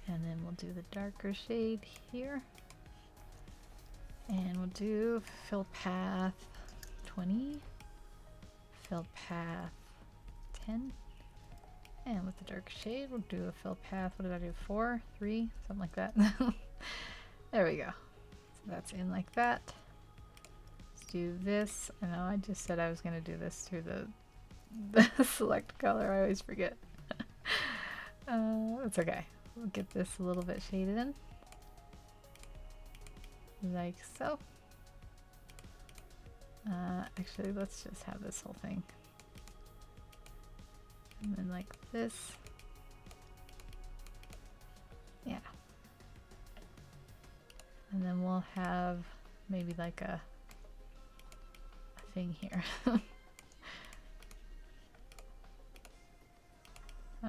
And then we'll do the darker shade here. And we'll do fill path 20. Fill path 10. And with the dark shade, we'll do a fill path. What did I do? 4, 3, something like that. There we go. So that's in like that. Let's do this. I know I just said I was going to do this through the select color. I always forget. That's okay. We'll get this a little bit shaded in. Like so. Actually, let's just have this whole thing. And then like this. Yeah. And then we'll have maybe like a thing here. And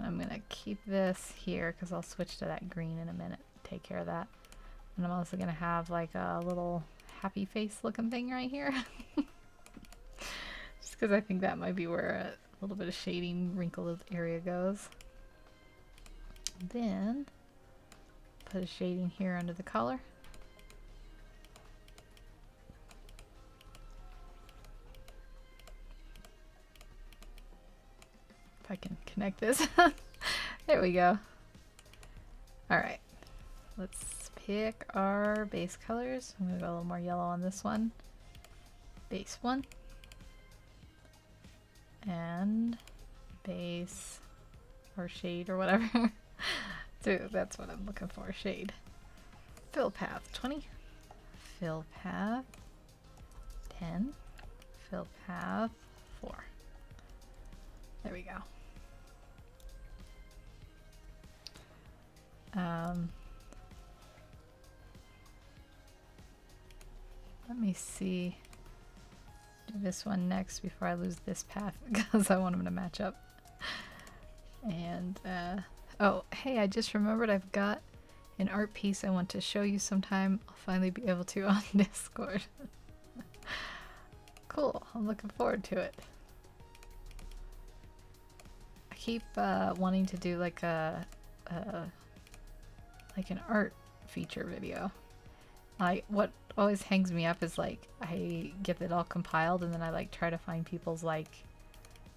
I'm gonna keep this here because I'll switch to that green in a minute. Take care of that. And I'm also gonna have like a little happy face looking thing right here. Just because I think that might be where a little bit of shading wrinkled area goes. Then put a shading here under the collar. If I can connect this. There we go. Alright. Let's pick our base colors. I'm going to go a little more yellow on this one. Base 1. And base or shade or whatever. Dude, that's what I'm looking for. Shade. Fill path 20. Fill path 10. Fill path 4. There we go. Let me see. Do this one next before I lose this path because I want them to match up. And oh, hey, I just remembered I've got an art piece I want to show you sometime. I'll finally be able to on Discord. Cool, I'm looking forward to it. I keep wanting to do like a like an art feature video. What always hangs me up is like I get it all compiled and then I like try to find people's like,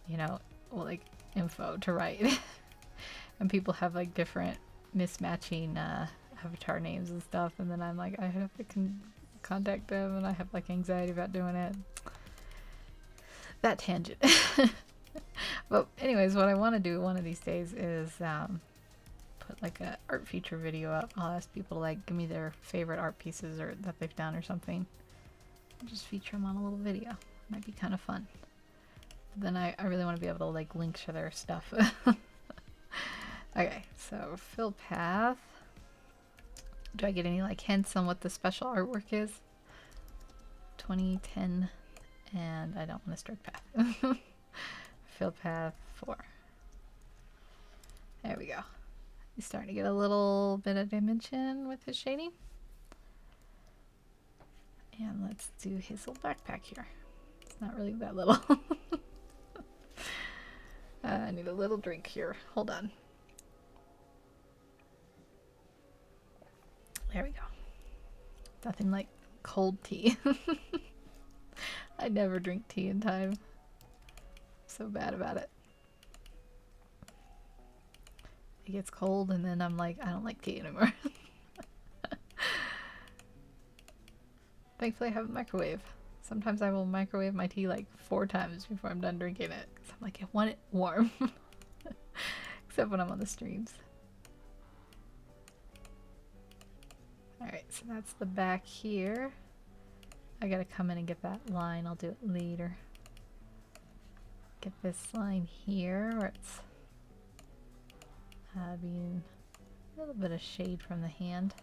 you know, well, like info to write. And people have like different mismatching avatar names and stuff, and then I'm like, I have to contact them, and I have like anxiety about doing it. That tangent. But anyways, what I want to do one of these days is put like a art feature video up. I'll ask people to like give me their favorite art pieces or that they've done or something. I'll just feature them on a little video. Might be kind of fun. But then I really want to be able to like link to their stuff. Okay, so fill path. Do I get any like hints on what the special artwork is? 2010, and I don't want to start path. Fill path 4. There we go. He's starting to get a little bit of dimension with his shading. And let's do his little backpack here. It's not really that little. I need a little drink here. Hold on. There we go. Nothing like cold tea. I never drink tea in time. So bad about it. It gets cold and then I'm like, I don't like tea anymore. Thankfully I have a microwave. Sometimes I will microwave my tea like 4 times before I'm done drinking it. Because I'm like, I want it warm. Except when I'm on the streams. Alright, so that's the back here. I gotta come in and get that line. I'll do it later. Get this line here where it's being a little bit of shade from the hand.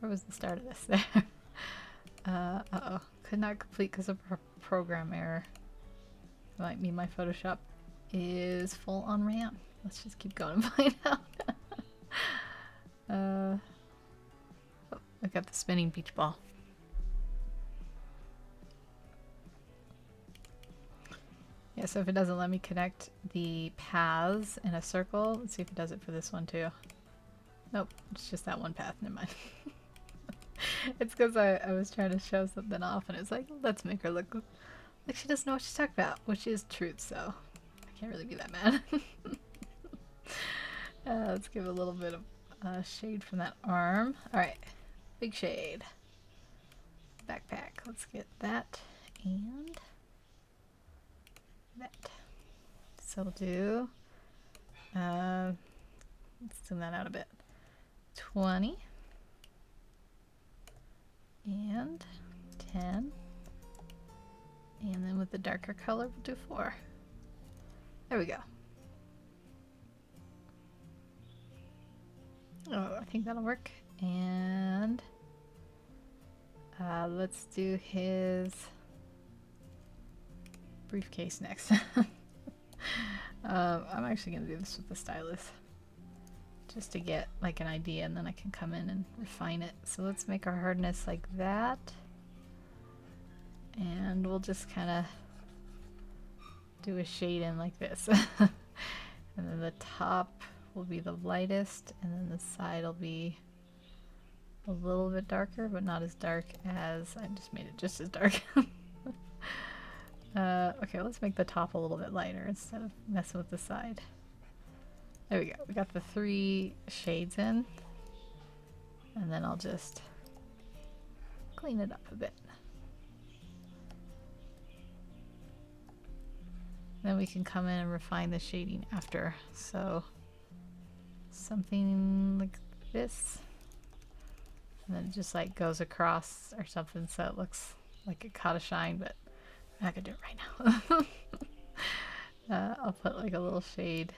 Where was the start of this there? Uh-oh. Could not complete because of program error. Might mean my Photoshop is full on RAM. Let's just keep going and find out. Oh, I got the spinning beach ball. Yeah, so if it doesn't let me connect the paths in a circle, let's see if it does it for this one too. Nope, it's just that one path. Never mind. It's because I was trying to show something off and it's like, let's make her look like she doesn't know what she's talking about, which is truth, so I can't really be that mad. Let's give a little bit of shade from that arm. Alright, big shade. Backpack, let's get that and that. So we'll do, let's zoom that out a bit. 20 and 10, and then with the darker color we'll do 4. There we go. Oh, I think that'll work. And let's do his briefcase next. I'm actually going to do this with the stylus just to get like an idea, and then I can come in and refine it. So let's make our hardness like that, and we'll just kind of do a shade in like this. And then the top will be the lightest, and then the side will be a little bit darker, but not as dark as I just made it just as dark. Okay, let's make the top a little bit lighter instead of messing with the side. There we go. We got the 3 shades in. And then I'll just clean it up a bit. Then we can come in and refine the shading after. So something like this. And then it just like goes across or something so it looks like it caught a shine, but I'm not gonna do it right now. I'll put like a little shade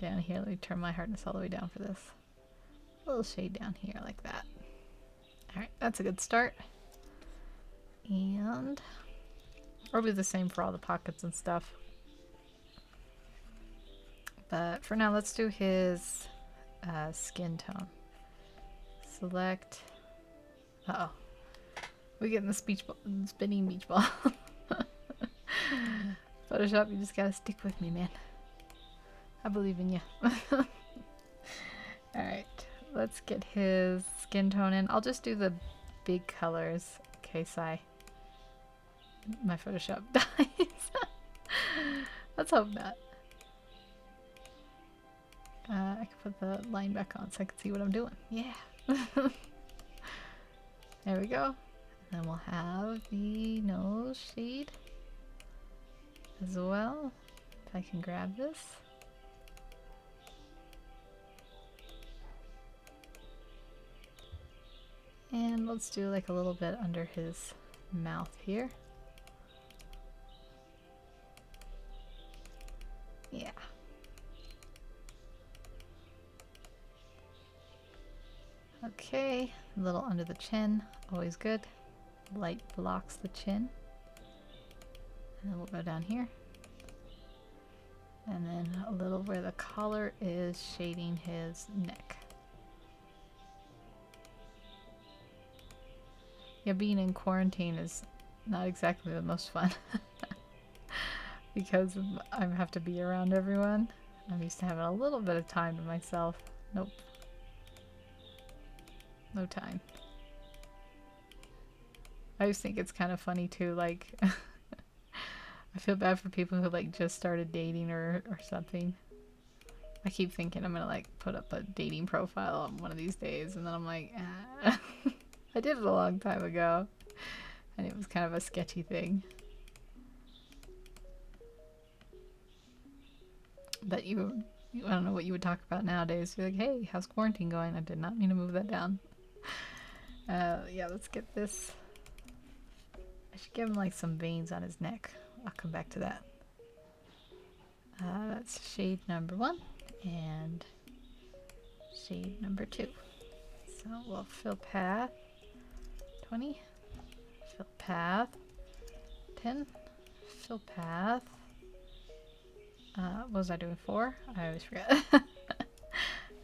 down here. Let me turn my hardness all the way down for this. A little shade down here like that. Alright, that's a good start. And I'll do the same for all the pockets and stuff. But for now, let's do his skin tone. Select. Uh-oh. We get in the spinning beach ball. Photoshop, you just gotta stick with me, man. I believe in you. Alright, let's get his skin tone in. I'll just do the big colors in case my Photoshop dies. Let's hope not. I can put the line back on so I can see what I'm doing. Yeah. There we go. And then we'll have the nose shade as well. If I can grab this. And let's do like a little bit under his mouth here. Yeah. Okay, a little under the chin, always good. Light blocks the chin. And then we'll go down here. And then a little where the collar is shading his neck. Yeah, being in quarantine is not exactly the most fun. Because I have to be around everyone. I'm used to having a little bit of time to myself. Nope. No time. I just think it's kind of funny too, like I feel bad for people who like just started dating or something. I keep thinking I'm gonna like put up a dating profile on one of these days, and then I'm like, I did it a long time ago, and it was kind of a sketchy thing. But I don't know what you would talk about nowadays. You're like, hey, how's quarantine going? I did not mean to move that down. Yeah, let's get this. I should give him like some veins on his neck. I'll come back to that. That's shade number 1 and shade number 2. So we'll fill path 20, fill path 10, fill path. What was I doing? 4? I always forget.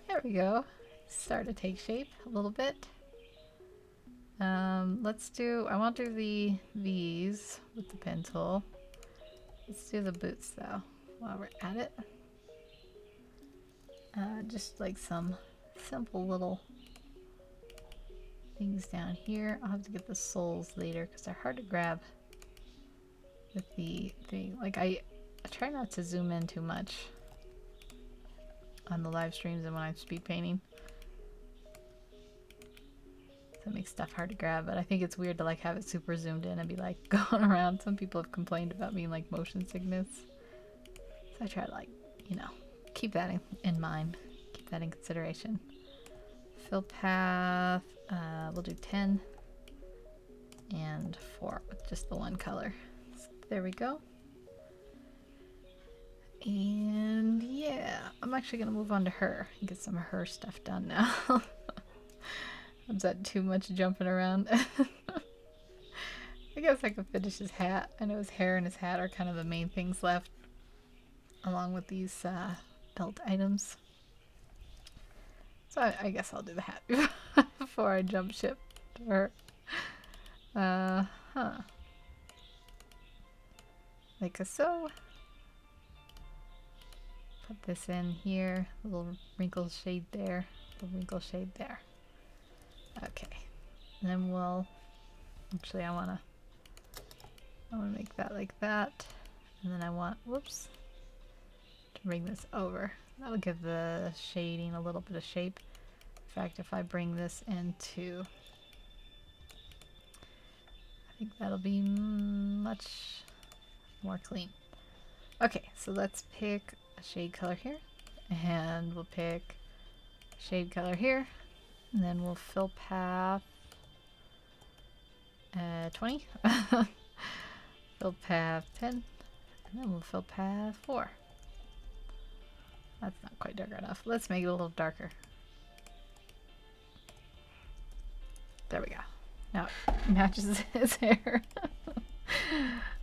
There we go. Start to take shape a little bit. Let's do, I won't do these with the pen tool. Let's do the boots though, while we're at it. Just like some simple little things down here. I'll have to get the soles later because they're hard to grab with the thing. Like I try not to zoom in too much on the live streams and when I'm speed painting. That makes stuff hard to grab, but I think it's weird to like have it super zoomed in and be like going around. Some people have complained about being like motion sickness. So I try to like, you know, keep that in mind. Keep that in consideration. Fill path, we'll do 10 and 4 with just the one color. So there we go. And yeah, I'm actually gonna move on to her and get some of her stuff done now. Was that too much jumping around? I guess I could finish his hat. I know his hair and his hat are kind of the main things left, along with these belt items. So I guess I'll do the hat before I jump ship to her. Like so. Put this in here. A little wrinkle shade there. A little wrinkle shade there. Okay, and then we'll, actually I want to I'm gonna make that like that. And then I want, whoops, to bring this over. That'll give the shading a little bit of shape. In fact, if I bring this into, I think that'll be much more clean. Okay, so let's pick a shade color here, and we'll pick a shade color here, and then we'll fill path 20, fill path 10, and then we'll fill path 4. That's not quite dark enough. Let's make it a little darker. There we go. Now it matches his hair.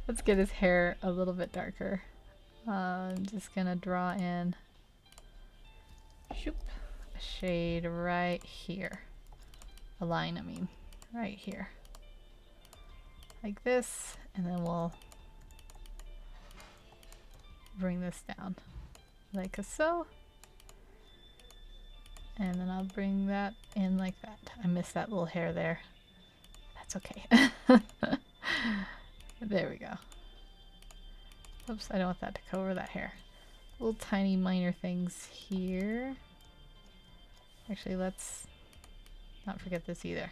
Let's get his hair a little bit darker. I'm just gonna draw in shoop, a shade right here. A line, I mean, right here. Like this, and then we'll bring this down like so. And then I'll bring that in like that. I missed that little hair there. That's okay. There we go. Oops, I don't want that to cover that hair. Little tiny minor things here. Actually, let's not forget this either.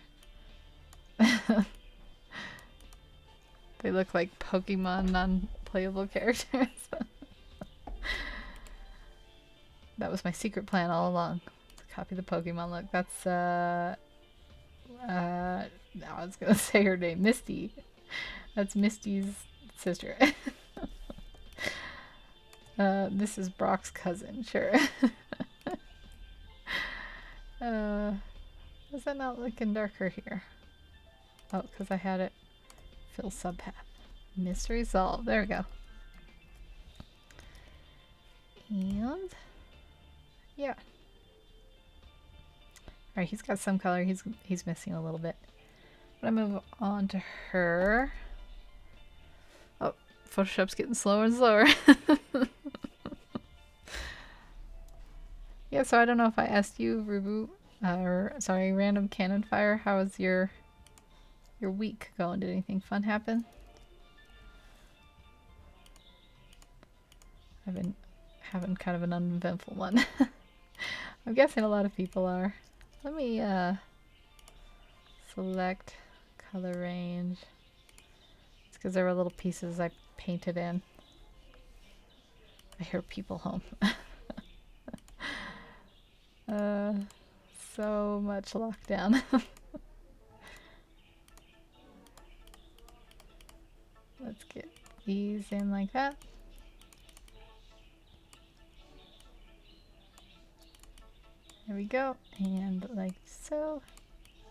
They look like Pokemon non-playable characters. That was my secret plan all along. To copy the Pokemon look. That's I was gonna say her name, Misty. That's Misty's sister. This is Brock's cousin, sure. Is that not looking darker here? Oh, because I had it fill subpath. Mystery solved. There we go. And yeah. Alright, he's got some color. He's missing a little bit. But I move on to her. Oh, Photoshop's getting slower and slower. Yeah, so I don't know if I asked you, Reboot, or sorry, Random Cannon Fire, how was your week going? Did anything fun happen? I've been having kind of an uneventful one. I'm guessing a lot of people are. Let me select color range. It's because there were little pieces I painted in. I hear people home. So much lockdown. Let's get these in like that. There we go. And like so.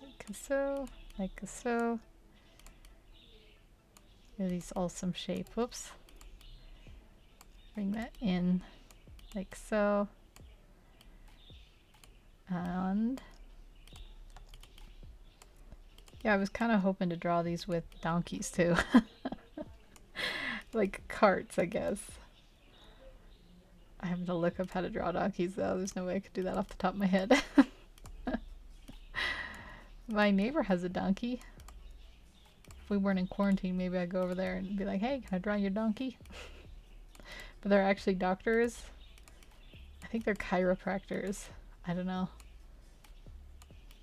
Like so. Like so. These awesome shape. Whoops. Bring that in like so. And yeah, I was kind of hoping to draw these with donkeys too. Like carts, I guess. I have to look up how to draw donkeys though. There's no way I could do that off the top of my head. My neighbor has a donkey. If we weren't in quarantine, maybe I'd go over there and be like, hey, can I draw your donkey? But they're actually doctors. I think they're chiropractors. I don't know.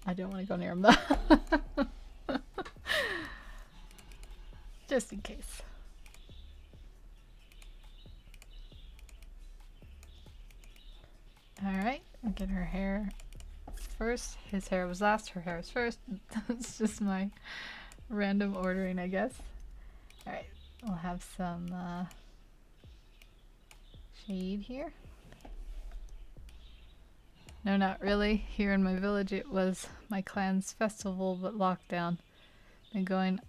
I don't want to go near them though. Just in case. Alright, I'll get her hair first. His hair was last, her hair was first. It's just my random ordering, I guess. Alright, we'll have some shade here. No, not really. Here in my village it was my clan's festival, but lockdown. Been going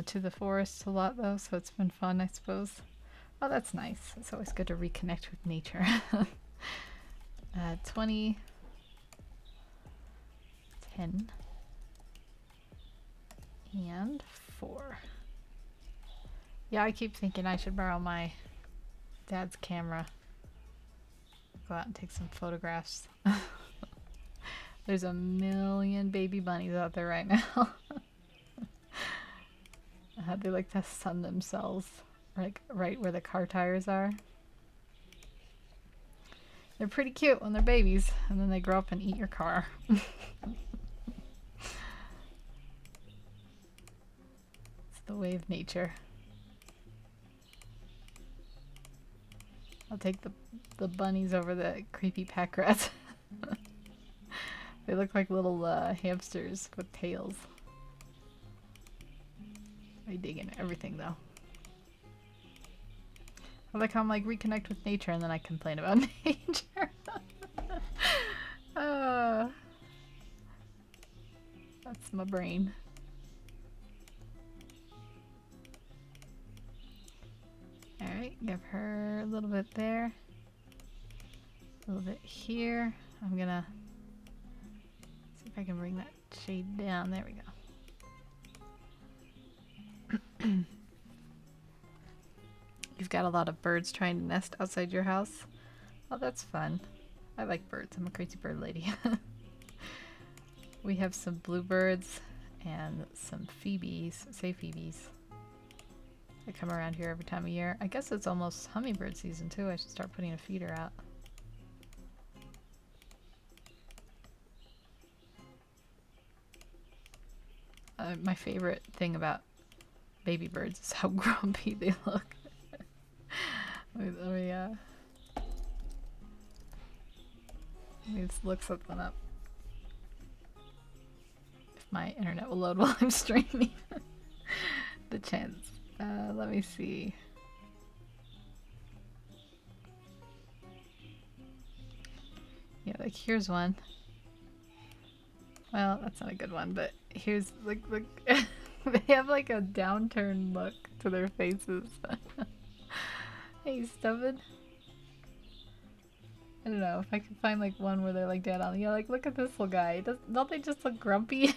to the forest a lot though, so it's been fun, I suppose. Oh, that's nice. It's always good to reconnect with nature. 20, 10, and 4. Yeah, I keep thinking I should borrow my dad's camera. Go out and take some photographs. There's a million baby bunnies out there right now. They like to sun themselves, like right where the car tires are. They're pretty cute when they're babies, and then they grow up and eat your car. It's the way of nature. I'll take the bunnies over the creepy pack rats. They look like little hamsters with tails. I dig into everything though. I like how I'm like reconnect with nature and then I complain about nature. That's my brain. Alright, give her a little bit there. A little bit here. I'm gonna see if I can bring that shade down. There we go. You've got a lot of birds trying to nest outside your house. Oh, that's fun. I like birds. I'm a crazy bird lady. We have some bluebirds and some phoebes. Say phoebes. They come around here every time of year. I guess it's almost hummingbird season too. I should start putting a feeder out. My favorite thing about baby birds is how grumpy they look. let me just look something up. If my internet will load while I'm streaming. The chance. Let me see. Yeah, like here's one. Well, that's not a good one, but here's look. They have like a downturned look to their faces. Hey, stupid. I don't know if I could find like one where they're like dead on. Yeah, like look at this little guy. Don't they just look grumpy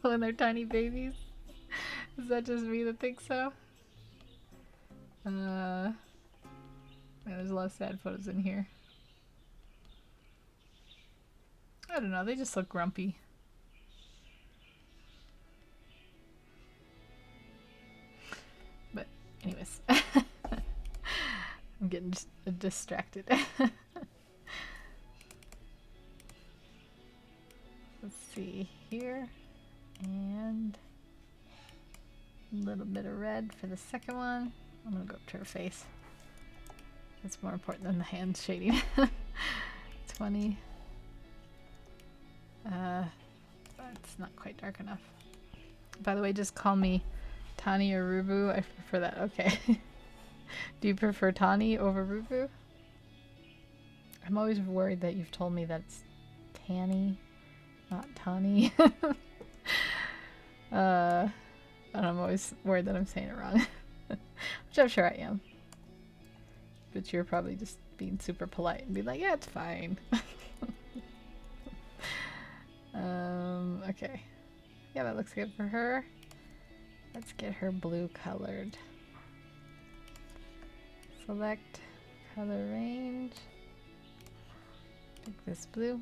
when they're tiny babies? Is that just me that thinks so? Yeah, there's a lot of sad photos in here. I don't know. They just look grumpy. But anyways, I'm getting distracted. Let's see here, and a little bit of red for the second one. I'm gonna go up to her face. That's more important than the hand shading. 20. That's not quite dark enough. By the way, just call me Tani or Rubu. I prefer that. Okay. Do you prefer Tani over Rubu? I'm always worried that you've told me that's Tanny, not Tani. And I'm always worried that I'm saying it wrong. Which I'm sure I am. But you're probably just being super polite and be like, yeah, it's fine. Okay. Yeah, that looks good for her. Let's get her blue colored. Select color range. Pick this blue.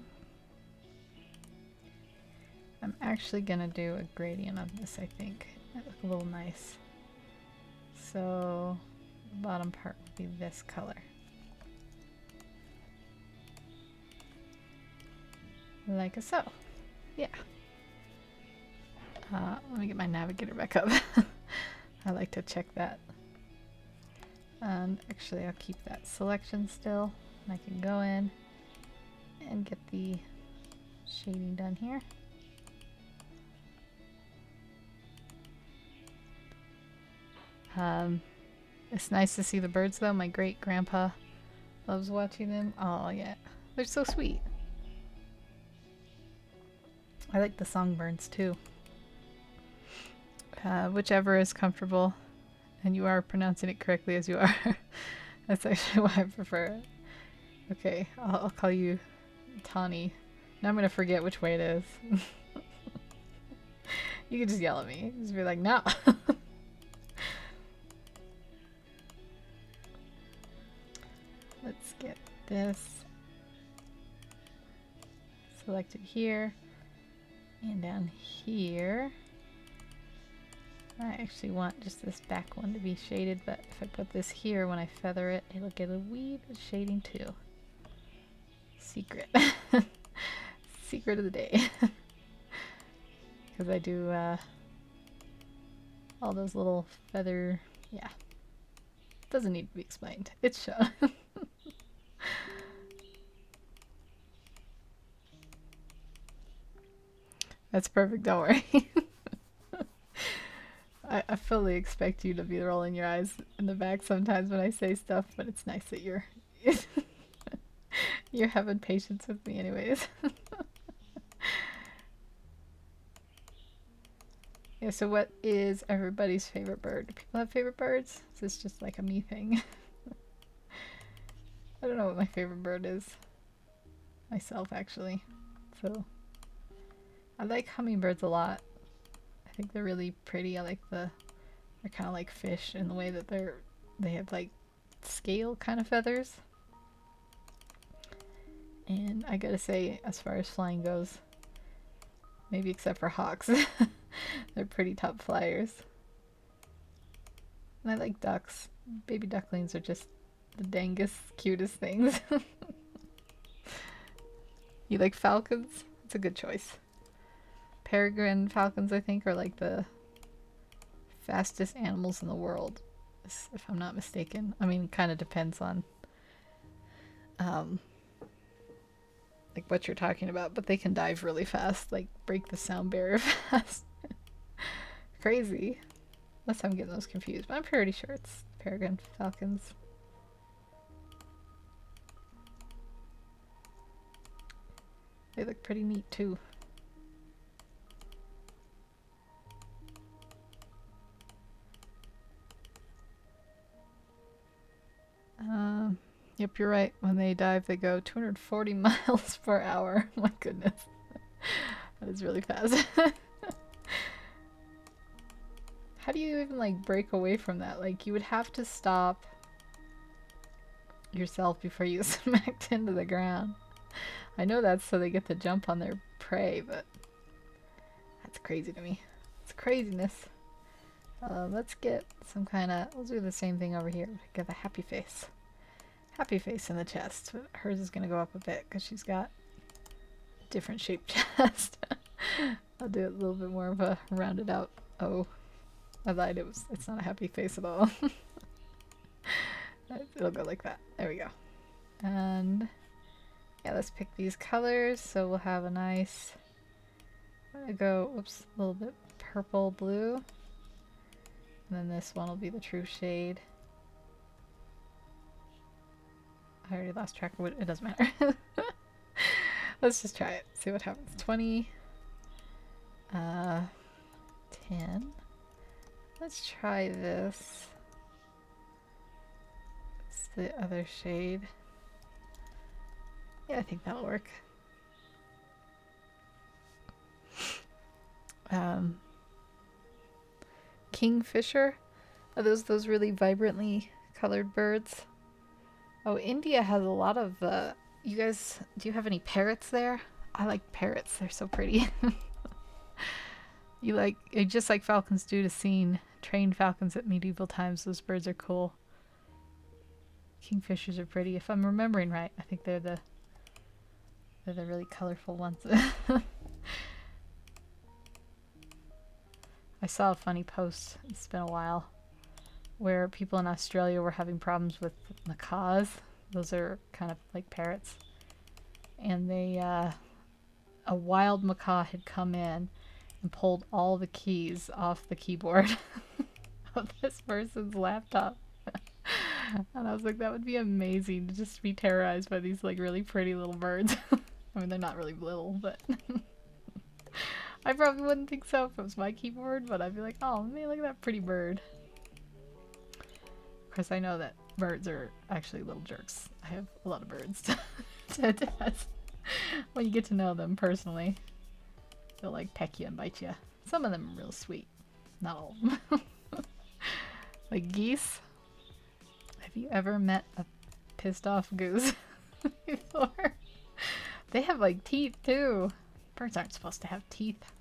I'm actually gonna do a gradient on this, I think. That look a little nice. So the bottom part will be this color. Like so. Yeah. Let me get my navigator back up. I like to check that. And actually I'll keep that selection still. And I can go in and get the shading done here. It's nice to see the birds though. My great grandpa loves watching them. Oh yeah, they're so sweet. I like the songbirds too. Whichever is comfortable, and you are pronouncing it correctly as you are. That's actually why I prefer it. Okay, I'll call you Tani. Now I'm gonna forget which way it is. You can just yell at me. Just be like, no. Let's get this selected here and down here. I actually want just this back one to be shaded, but if I put this here, when I feather it, it'll get a wee bit shading too. Secret. Secret of the day. Because I do all those little feather... Yeah. Doesn't need to be explained. It's shown. That's perfect, don't worry. I fully expect you to be rolling your eyes in the back sometimes when I say stuff, but it's nice that you're you're having patience with me anyways. Yeah, so what is everybody's favorite bird? Do people have favorite birds? Is this just like a me thing? I don't know what my favorite bird is myself, actually. So I like hummingbirds a lot. I think they're really pretty. I like they're kind of like fish in the way that they have like scale kind of feathers. And I gotta say, as far as flying goes, maybe except for hawks, they're pretty top flyers. And I like ducks. Baby ducklings are just the dangest, cutest things. You like falcons? It's a good choice. Peregrine falcons, I think, are like the fastest animals in the world, if I'm not mistaken. I mean, it kind of depends on like what you're talking about, but they can dive really fast, like break the sound barrier fast. Crazy. Unless I'm getting those confused, but I'm pretty sure it's peregrine falcons. They look pretty neat too. Yep, you're right. When they dive, they go 240 miles per hour. My goodness. That is really fast. How do you even, like, break away from that? Like, you would have to stop yourself before you smacked into the ground. I know that's so they get to jump on their prey, but that's crazy to me. It's craziness. Let's get some kind of... We'll do the same thing over here. Give a happy face. Happy face in the chest. But hers is going to go up a bit because she's got a different shaped chest. I'll do it a little bit more of a rounded out. Oh, I lied. It's not a happy face at all. It'll go like that. There we go. And yeah, let's pick these colors. So we'll have a nice... I'm going to go, oops, a little bit purple blue. And then this one will be the true shade. I already lost track of what, it doesn't matter. Let's just try it, see what happens. 20, 10. Let's try this. It's the other shade. Yeah, I think that'll work. Kingfisher? Are those really vibrantly colored birds? Oh, India has a lot of, you guys, do you have any parrots there? I like parrots, they're so pretty. You just like falcons do to scene. Trained falcons at medieval times, those birds are cool. Kingfishers are pretty. If I'm remembering right, I think they're the really colorful ones. I saw a funny post, it's been a while, where people in Australia were having problems with macaws. Those are kind of like parrots. And they, a wild macaw had come in and pulled all the keys off the keyboard of this person's laptop. And I was like, that would be amazing to just be terrorized by these like really pretty little birds. I mean, they're not really little, but I probably wouldn't think so if it was my keyboard, but I'd be like, oh man, look at that pretty bird. Of course, I know that birds are actually little jerks. I have a lot of birds to test. When you get to know them personally, they'll like peck you and bite you. Some of them are real sweet. Not all of them. Like geese. Have you ever met a pissed off goose before? They have like teeth too. Birds aren't supposed to have teeth.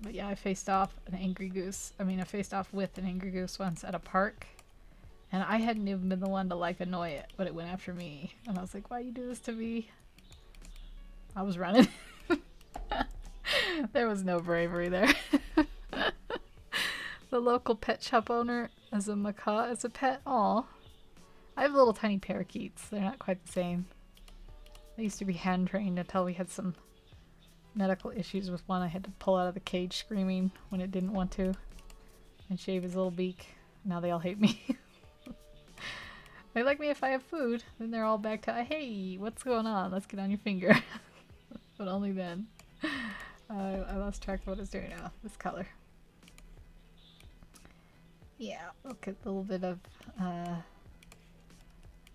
But yeah, I faced off with an angry goose once at a park. And I hadn't even been the one to like annoy it, but it went after me. And I was like, why you do this to me? I was running. There was no bravery there. The local pet shop owner has a macaw as a pet. Aw. I have little tiny parakeets. They're not quite the same. They used to be hand trained until we had some medical issues with one. I had to pull out of the cage screaming when it didn't want to and shave his little beak. Now they all hate me. They like me if I have food. Then they're all back to, hey, what's going on? Let's get on your finger. But only then. I lost track of what it's doing now. This color. Yeah, look at a little bit of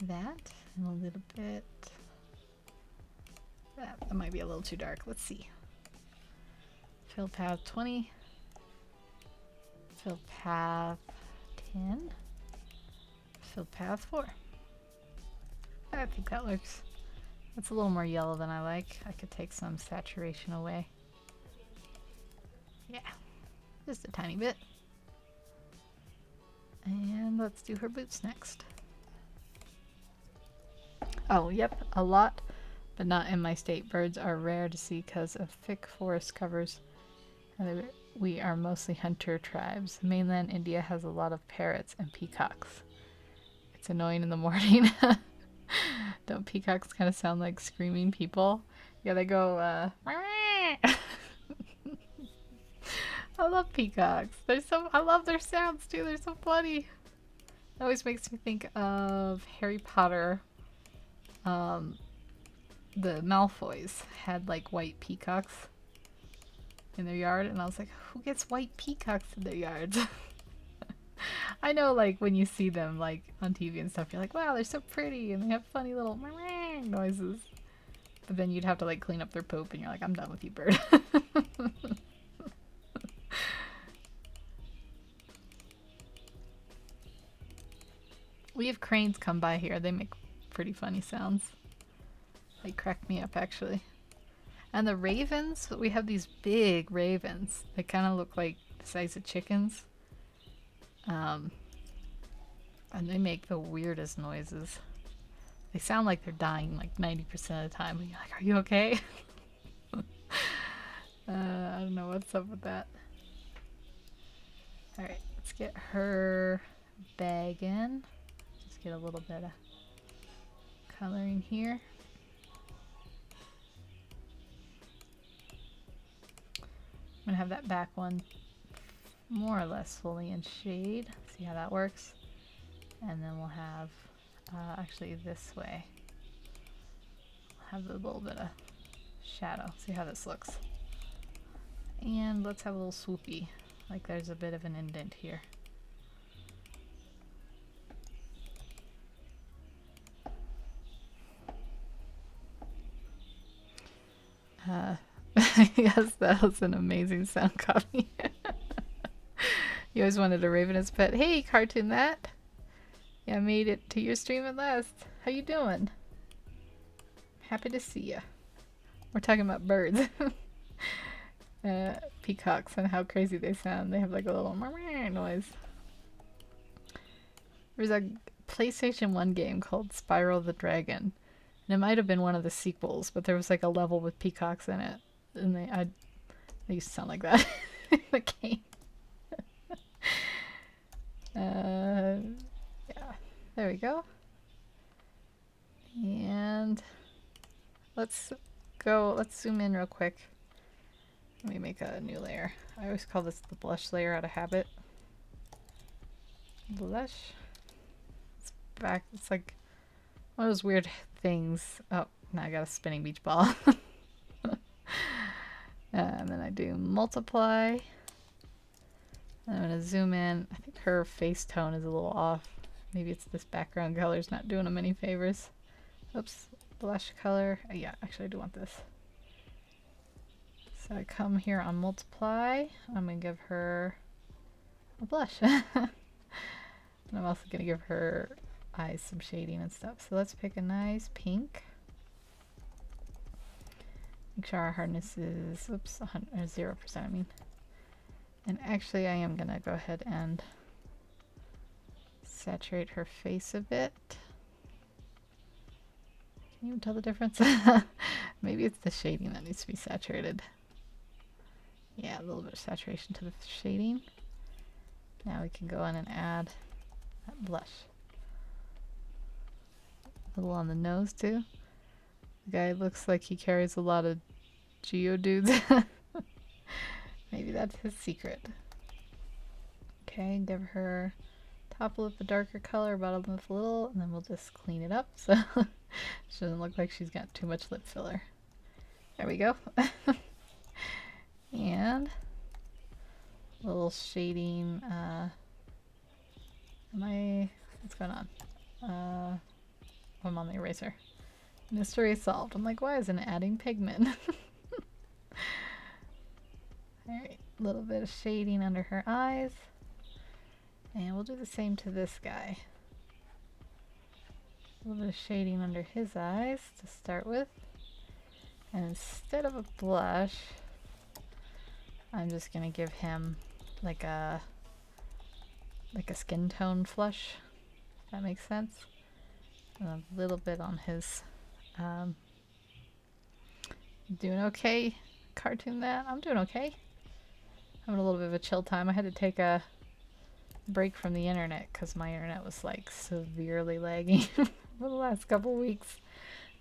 that. And a little bit... That might be a little too dark. Let's see. Fill path 20. Fill path 10. Fill path 4. I think that looks... That's a little more yellow than I like. I could take some saturation away. Yeah, just a tiny bit. And let's do her boots next. Oh, yep, a lot, but not in my state. Birds are rare to see because of thick forest covers. And we are mostly hunter tribes. Mainland India has a lot of parrots and peacocks. It's annoying in the morning. Don't peacocks kind of sound like screaming people? Yeah, they go, I love peacocks. I love their sounds too. They're so funny. It always makes me think of Harry Potter. The Malfoys had like white peacocks in their yard, and I was like, who gets white peacocks in their yards? I know, like, when you see them, like, on TV and stuff, you're like, wow, they're so pretty, and they have funny little noises. But then you'd have to, like, clean up their poop, and you're like, I'm done with you, bird. We have cranes come by here. They make pretty funny sounds. They crack me up, actually. And the ravens, we have these big ravens. They kind of look like the size of chickens. And they make the weirdest noises. They sound like they're dying like 90% of the time. And you're like, are you okay? I don't know what's up with that. Alright, let's get her bag in. Just get a little bit of coloring here. I'm going to have that back one more or less fully in shade. See how that works? And then we'll have, actually this way, have a little bit of shadow. See how this looks. And let's have a little swoopy, like there's a bit of an indent here. Yes, that was an amazing sound copy. You always wanted a raven as pet. Hey, Cartoon Matt. Yeah, I made it to your stream at last. How you doing? Happy to see you. We're talking about birds. Peacocks and how crazy they sound. They have like a little noise. There's a PlayStation 1 game called Spiral the Dragon. And it might have been one of the sequels, but there was like a level with peacocks in it. And they used to sound like that in the game. Yeah, there we go. And let's zoom in real quick. Let me make a new layer. I always call this the blush layer out of habit. Blush. It's back. It's like one of those weird things. Oh, now I got a spinning beach ball. And then I do multiply. I'm going to zoom in. I think her face tone is a little off. Maybe it's this background color's not doing them any favors. Oops. Blush color. Yeah, actually I do want this. So I come here on multiply. I'm going to give her a blush. And I'm also going to give her eyes some shading and stuff. So let's pick a nice pink. Make sure our hardness is, oops, 0%, I mean. And actually I am gonna go ahead and saturate her face a bit. Can you even tell the difference? Maybe it's the shading that needs to be saturated. Yeah, a little bit of saturation to the shading. Now we can go in and add that blush. A little on the nose too. The guy looks like he carries a lot of Geodudes. Maybe that's his secret. Okay, give her top lip a darker color, bottom lip a little, and then we'll just clean it up so she doesn't look like she's got too much lip filler. There we go. And a little shading. What's going on? I'm on the eraser. Mystery solved. I'm like, why isn't it adding pigment? Alright, a little bit of shading under her eyes. And we'll do the same to this guy. A little bit of shading under his eyes to start with. And instead of a blush, I'm just gonna give him like a skin tone flush, if that makes sense. And a little bit on his doing okay cartoon that. I'm doing okay. Having a little bit of a chill time. I had to take a break from the internet because my internet was like severely lagging for the last couple weeks.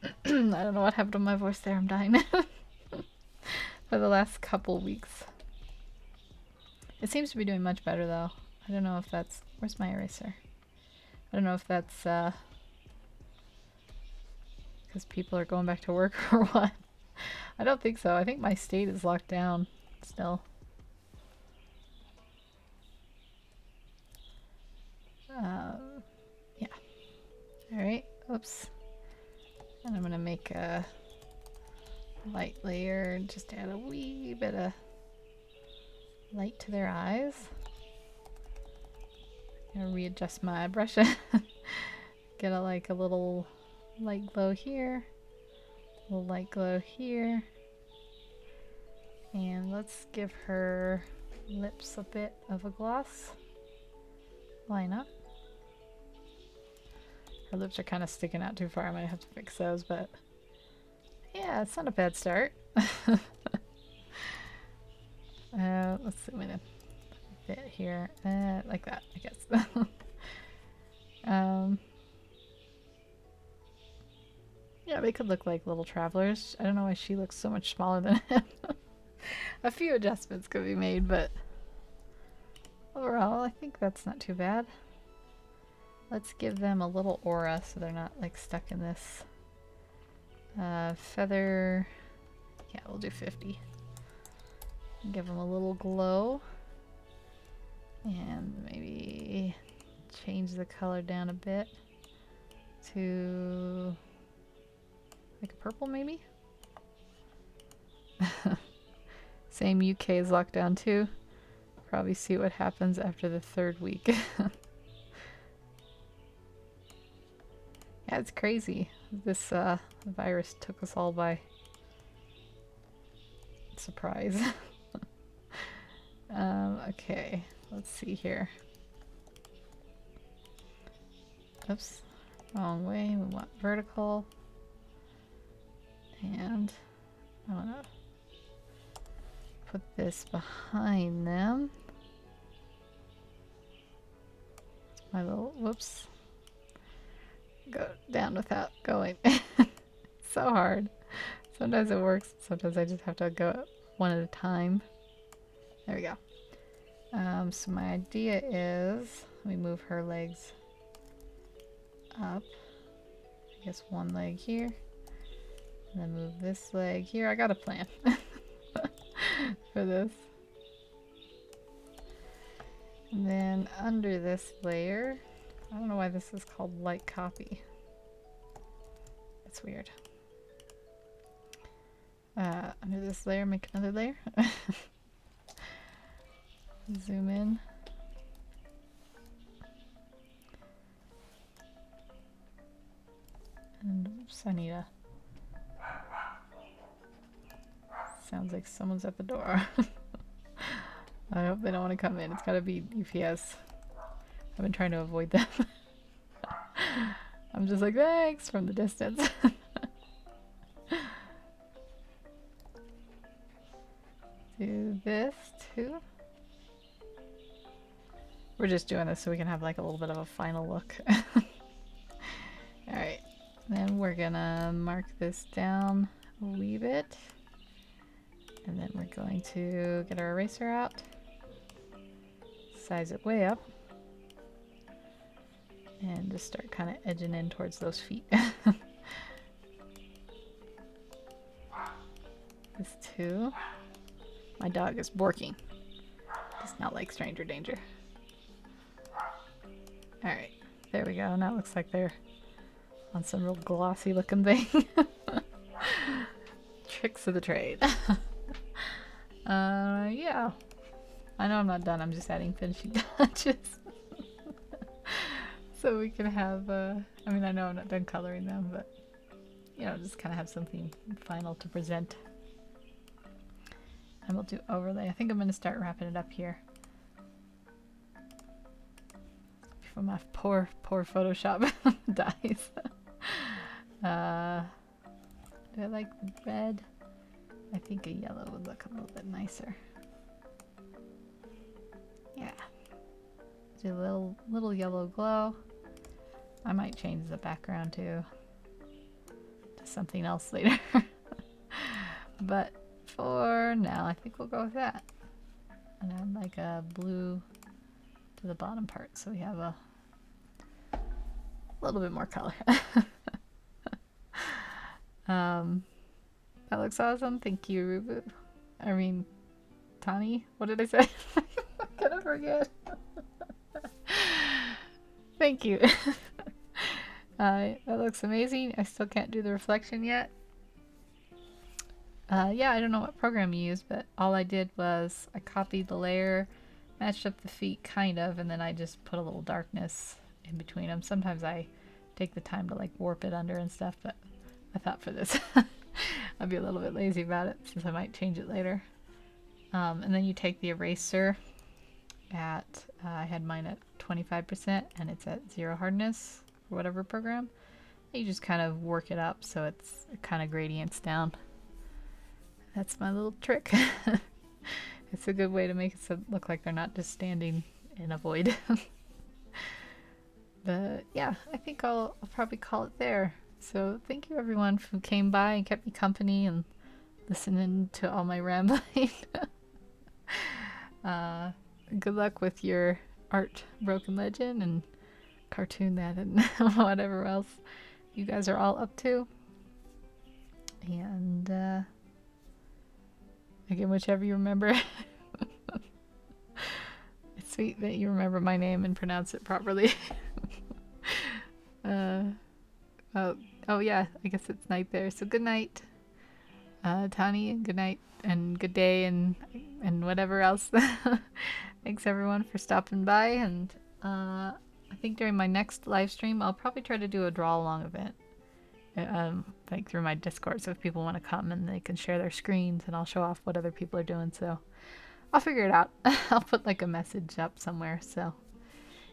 I don't know what happened to my voice there. I'm dying. For the last couple weeks. It seems to be doing much better though. I don't know if that's... Where's my eraser? I don't know if that's because people are going back to work or what. I don't think so. I think my state is locked down still. Yeah. Alright. Oops. And I'm going to make a light layer and just add a wee bit of light to their eyes. I'm gonna readjust my brush. Get a little light glow here, a little light glow here, and let's give her lips a bit of a gloss. Line up. Her lips are kind of sticking out too far. I might have to fix those, but yeah, it's not a bad start. Let's zoom in a bit here, like that, I guess. Yeah, they could look like little travelers. I don't know why she looks so much smaller than him. A few adjustments could be made, but overall, I think that's not too bad. Let's give them a little aura so they're not like stuck in this feather. Yeah, we'll do 50. Give them a little glow. And maybe change the color down a bit to like a purple maybe? Same UK is locked down too. Probably see what happens after the 3rd week. Yeah, it's crazy. This virus took us all by surprise. Okay, let's see here. Oops, wrong way. We want vertical. And I want to put this behind them. My little, whoops. Go down without going. So hard. Sometimes it works, sometimes I just have to go one at a time. There we go. So my idea is, let me move her legs up. I guess one leg here. And then move this leg here. I got a plan for this. And then under this layer, I don't know why this is called light copy. That's weird. Under this layer, make another layer. Zoom in. And oops, I need a... Sounds like someone's at the door. I hope they don't want to come in. It's gotta be UPS. I've been trying to avoid them. I'm just like, thanks from the distance. Do this too. We're just doing this so we can have like a little bit of a final look. Alright, then we're gonna mark this down a wee bit. And then we're going to get our eraser out. Size it way up. And just start kind of edging in towards those feet. This too. My dog is barking. Does not like stranger danger. Alright, there we go. Now it looks like they're on some real glossy looking thing. Tricks of the trade. Yeah. I know I'm not done. I'm just adding finishing touches. So we can have, I mean, I know I'm not done coloring them, but, you know, just kind of have something final to present. And we'll do overlay. I think I'm going to start wrapping it up here. Before my poor Photoshop dies. Do I like the red? I think a yellow would look a little bit nicer. Yeah. Do a little yellow glow. I might change the background to something else later. But for now, I think we'll go with that. And add like a blue to the bottom part so we have a little bit more color. That looks awesome. Thank you, Rubu. I mean, Tani. What did I say? I'm gonna forget. Thank you. That looks amazing. I still can't do the reflection yet. Yeah, I don't know what program you use, but all I did was I copied the layer, matched up the feet kind of, and then I just put a little darkness in between them. Sometimes I take the time to like warp it under and stuff, but I thought for this I'd be a little bit lazy about it since I might change it later. And then you take the eraser at, I had mine at 25% and it's at 0 hardness for whatever program. You just kind of work it up so it kind of gradients down. That's my little trick. It's a good way to make it look like they're not just standing in a void. But yeah, I think I'll probably call it there. So thank you everyone who came by and kept me company and listening to all my rambling. Good luck with your art Broken Legend and cartoon that and whatever else you guys are all up to. And again, whichever you remember. It's sweet that you remember my name and pronounce it properly. Oh yeah, I guess it's night there. So good night, Tani, and good night and good day and whatever else. Thanks everyone for stopping by, and I think during my next live stream I'll probably try to do a draw along event. Like through my Discord, so if people want to come and they can share their screens and I'll show off what other people are doing. So I'll figure it out. I'll put like a message up somewhere. So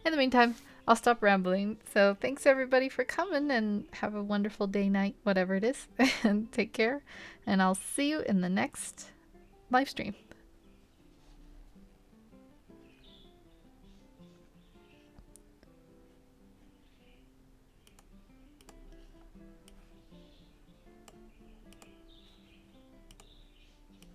in the meantime, I'll stop rambling. So thanks everybody for coming and have a wonderful day, night, whatever it is. And take care. And I'll see you in the next live stream.